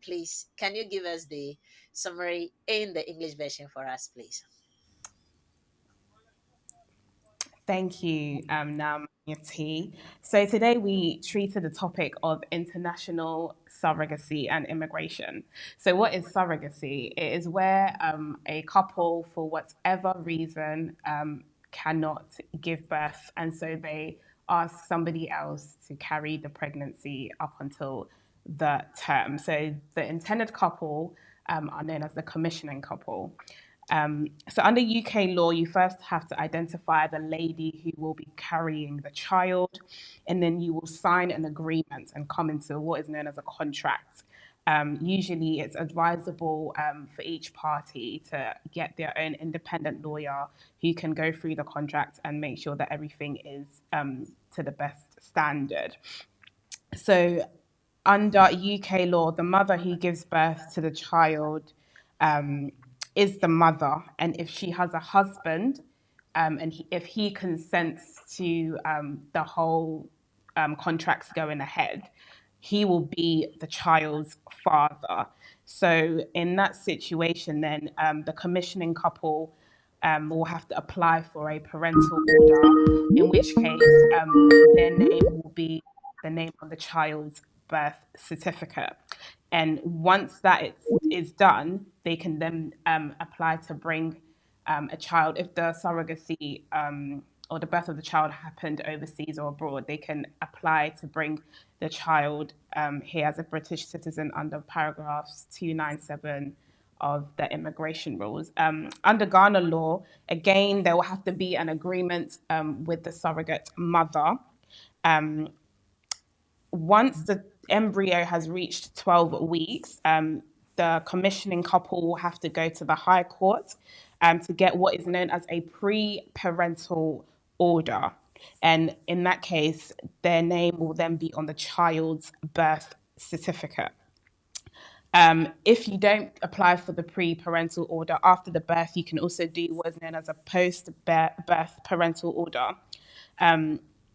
please can you give us the summary in the English version for us, please? Thank you, community. So today we treated the topic of international surrogacy and immigration. So what is surrogacy? It is where a couple, for whatever reason, cannot give birth, and so they ask somebody else to carry the pregnancy up until the term. So the intended couple are known as the commissioning couple. So under UK law, you first have to identify the lady who will be carrying the child, and then you will sign an agreement and come into what is known as a contract. Usually it's advisable for each party to get their own independent lawyer who can go through the contract and make sure that everything is to the best standard. So under UK law, the mother who gives birth to the child is the mother, and if she has a husband, if he consents to the whole contracts going ahead, he will be the child's father. So in that situation, then the commissioning couple will have to apply for a parental order, in which case their name will be the name on the child's birth certificate. And once that is done, they can then apply to bring a child. If the surrogacy or the birth of the child happened overseas or abroad, they can apply to bring the child here as a British citizen under paragraphs 297 of the immigration rules. Under Ghana law, again, there will have to be an agreement with the surrogate mother. Once the embryo has reached 12 weeks, the commissioning couple will have to go to the High Court to get what is known as a pre-parental order. And in that case, their name will then be on the child's birth certificate. If you don't apply for the pre-parental order after the birth, you can also do what is known as a post-birth parental order.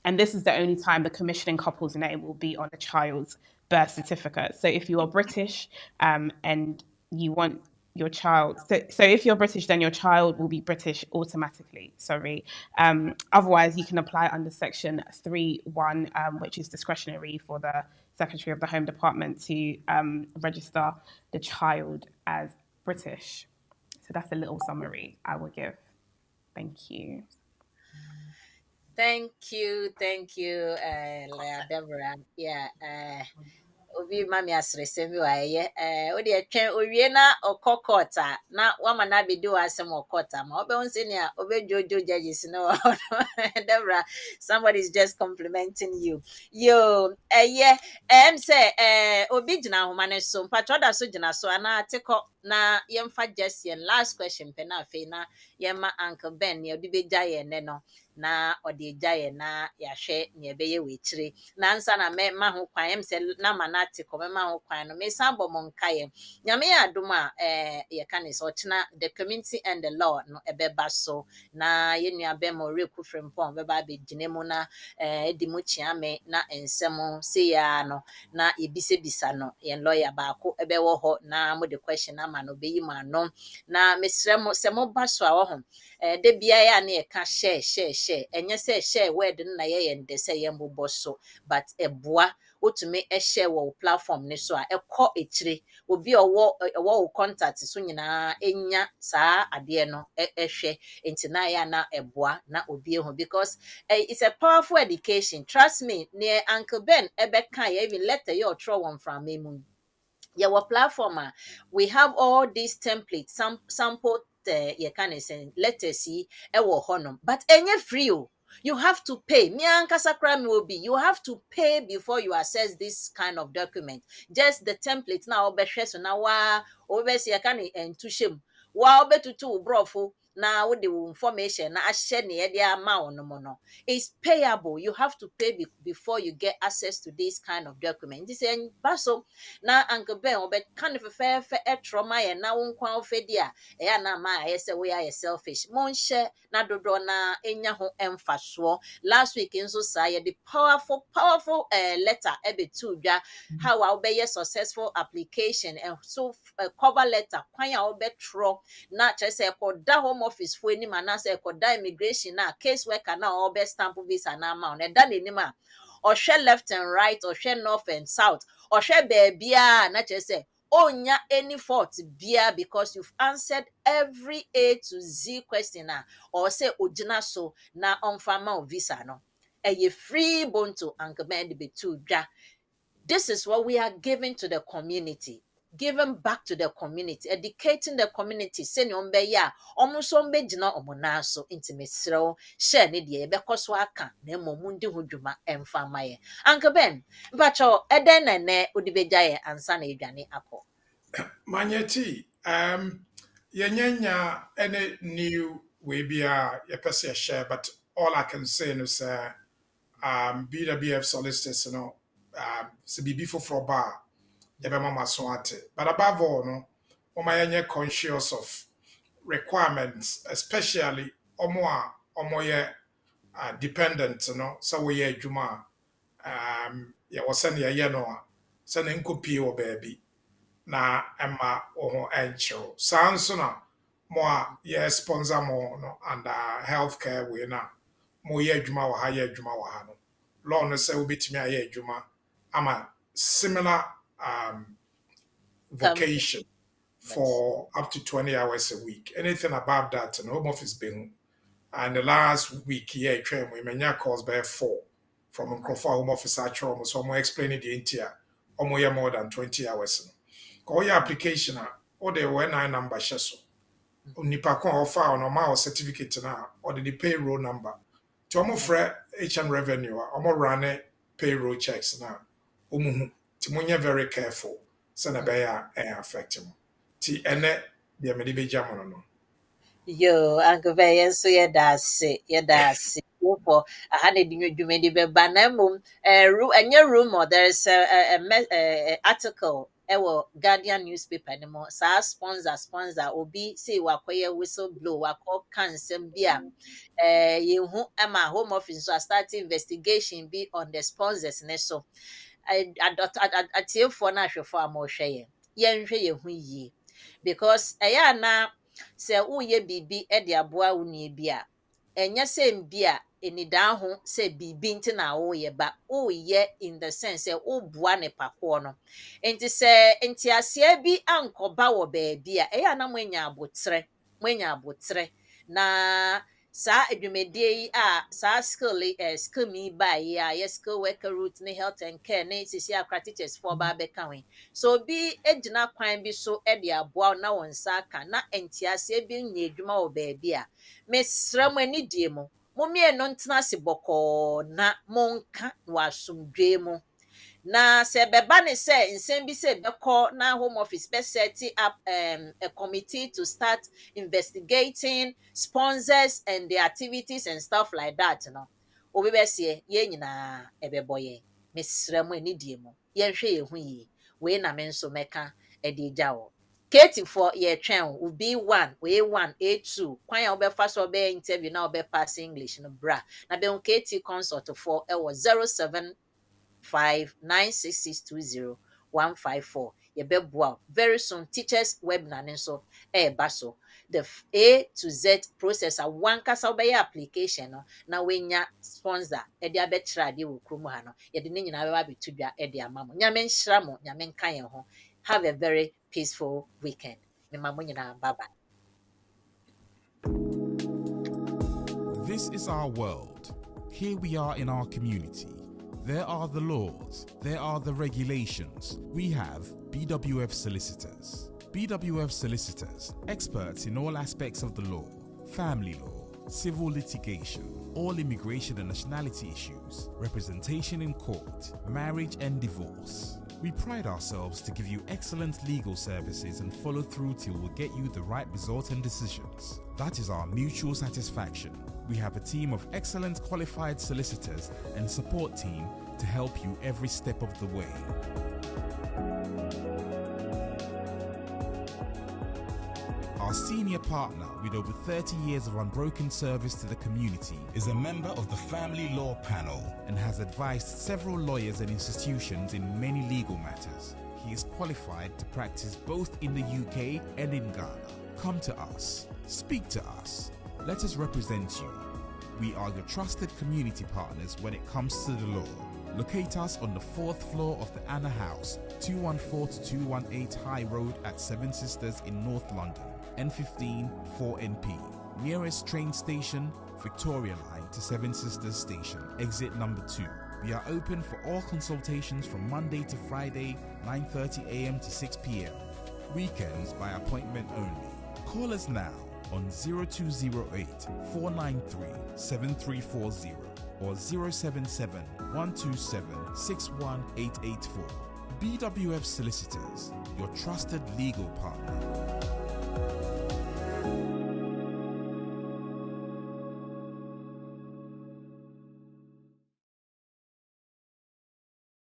And this is the only time the commissioning couple's name will be on the child's birth certificate. So if you are British and you want your child, so if you're British, then your child will be British automatically, Otherwise, you can apply under section 3.1, which is discretionary for the Secretary of the Home Department to register the child as British. So that's a little summary I will give. Thank you. Thank you, Leah Deborah. Yeah, obi mami asrese mi wa ye o de atwen owie na okokota na wama na be do asem okota ma obe unse ne obe jojo judges no Deborah, somebody is just complimenting you. Yo say obi gina homa ne so patroda so gina so ana ateko na yemfa just yen last question pe na fe na yema Uncle Ben ne obi be jaye ne no na ode jaye na yahwe ne be ye wechire na nsa na me ma ho kwan em se na manate ko me ma ho kwan no me san bo monkaye nyame ya adom a ye ka ne so china the community and the law no ebeba so na ye nua be mo reku frempon be ba be ginemu na edi mu chiame na ensem se ya no na ebise bisa no ye lawyer ba ko ebe wo ho na mo the question ama no be yi ma no na mesrem se mo ba so a wo ho de bia ya na ye ka share enye se share word na ye yende se ye mbobọ so but eboa otume share wo platform ne so a ekọ echire obi owo contact so nyina enya saa ade no ehwe enti na ya na eboa na obi ehu because it's a powerful education, trust me. Near Uncle Ben ebeka ye even letter your throw one from me moon your platform we have all these templates sample you can say letters see ewo honum but enye free o. You have to pay. Me ankasa crime will be. You have to pay before you access this kind of document. Just the template now obehwe so na wa obesi yakani entushem. Wa obetutu brofo na with the information na ahye ne ye dia ma onomo no. It's payable. You have to pay before you get access to this kind of document. This en baso na Uncle Ben obe kan fe trauma ye na wonkwan ofedia e ya na ma ye se we are selfish. Monhye na dodo na enya ho emfaso. Last week in so say the powerful letter ebetu dwa how I obey successful application and so cover letter kwan ya obetro na che se ko da ho office for any man as a koda immigration na case worker na or best stamp visa na amount and that anima or share left and right or share north and south or share baby na just say onya any fault bia because you've answered every A to Z question or say ojina so na on farmer visa no a free bonto and command be to ja. This is what we are giving to the community, giving back to the community, educating the community. Send on be ya, almost on be jina omonaso intimate share ni die because waka ne momundi hujuma emfamaye. Uncle Ben, bacho eden ne udibejaye ansa na edwane ako. Manyeti, yenya any new way be a person share, but all I can say is BWF solicitors, so be before for bar, mama swate. But above all, no, yenye conscious of requirements, especially omoye dependent, so we ye juma, was send ye no, send nkopi o baby. Na emma oho encho sansona mo ye sponsor mo no and healthcare we na mo ye adwuma wa ha ye adwuma wa ha no law no say obetimi aye adwuma ama similar vocation for up to 20 hours a week. Anything above that no home office being and the last week yeah train we menya calls by 4 from Nkrofo home office actual so mo explaining the entire omo more than 20 hours. Call your application or the WNI number sheso. Nipa kon offer on my certificate na or the payroll number. To omo frɛ HM revenue omo run payroll checks na. Omo timunya very careful so na be ya affect him. Ti ene de me de be jam no. Yo, Uncle Ben, so yeah, that's it. For a hundred you may be banamum, and your rumor, there's a article, Guardian newspaper anymore. So sponsor, obi say wakoye whistleblow, wako cancer beer. You who am a home office, so I start investigation be on the sponsors, and so I tell for natural for more share. Ye, because na se uye bibi e de aboa woni bia enya se mbia enidan ho se bibi nti na uye ba uye in the sense se uboa ne pako no enti se enti asia bi ankoba wo ba bia na mwenya abotre na sa adwumedie sa skill mi ba ya skill worker route ne health and care ne sisi akra teachers for ba be kan so bi ejina kwan bi so e de aboa na won sa aka na entiase bi nya adwuma wo ba bia mesram ani die mo mie no ntena se boko na monka wa asomdwe mu na se beba ne se nsem bi se beko na home office be set up a committee to start investigating sponsors and their activities and stuff like that obi be se ye nyina ebeboye mesremu ani die mu ye hwe ye hu yi we na me nso meka e de jawo Katie for ye twen will be one A2 kwan obefa so be interview na obe pass English no bra na be on Katie consult for e was 07596620154 ye beboa very soon teachers webinar nso baso the A to Z process a one kasa obey application no na wenya sponsor e de abetira de wo kromo ha no ye de nyina be ba betudwa e de amamo nyame nhira mo nyame nkan ye ho. Have a very peaceful weekend. Bye-bye. This is our world. Here we are in our community. There are the laws. There are the regulations. We have BWF solicitors. BWF solicitors, experts in all aspects of the law, family law, civil litigation, all immigration and nationality issues, representation in court, marriage and divorce. We pride ourselves to give you excellent legal services and follow through till we get you the right result and decisions. That is our mutual satisfaction. We have a team of excellent qualified solicitors and support team to help you every step of the way. Our senior partner, with over 30 years of unbroken service to the community, is a member of the Family Law Panel and has advised several lawyers and institutions in many legal matters. He is qualified to practice both in the UK and in Ghana. Come to us. Speak to us. Let us represent you. We are your trusted community partners when it comes to the law. Locate us on the 4th floor of the Anna House, 214 to 218 High Road at Seven Sisters in North London, N15 4NP. Nearest train station, Victoria Line to Seven Sisters Station, exit number 2. We are open for all consultations from Monday to Friday, 9:30 a.m. to 6 p.m. Weekends by appointment only. Call us now on 0208 493 7340 or 077 127 61884. BWF Solicitors, your trusted legal partner.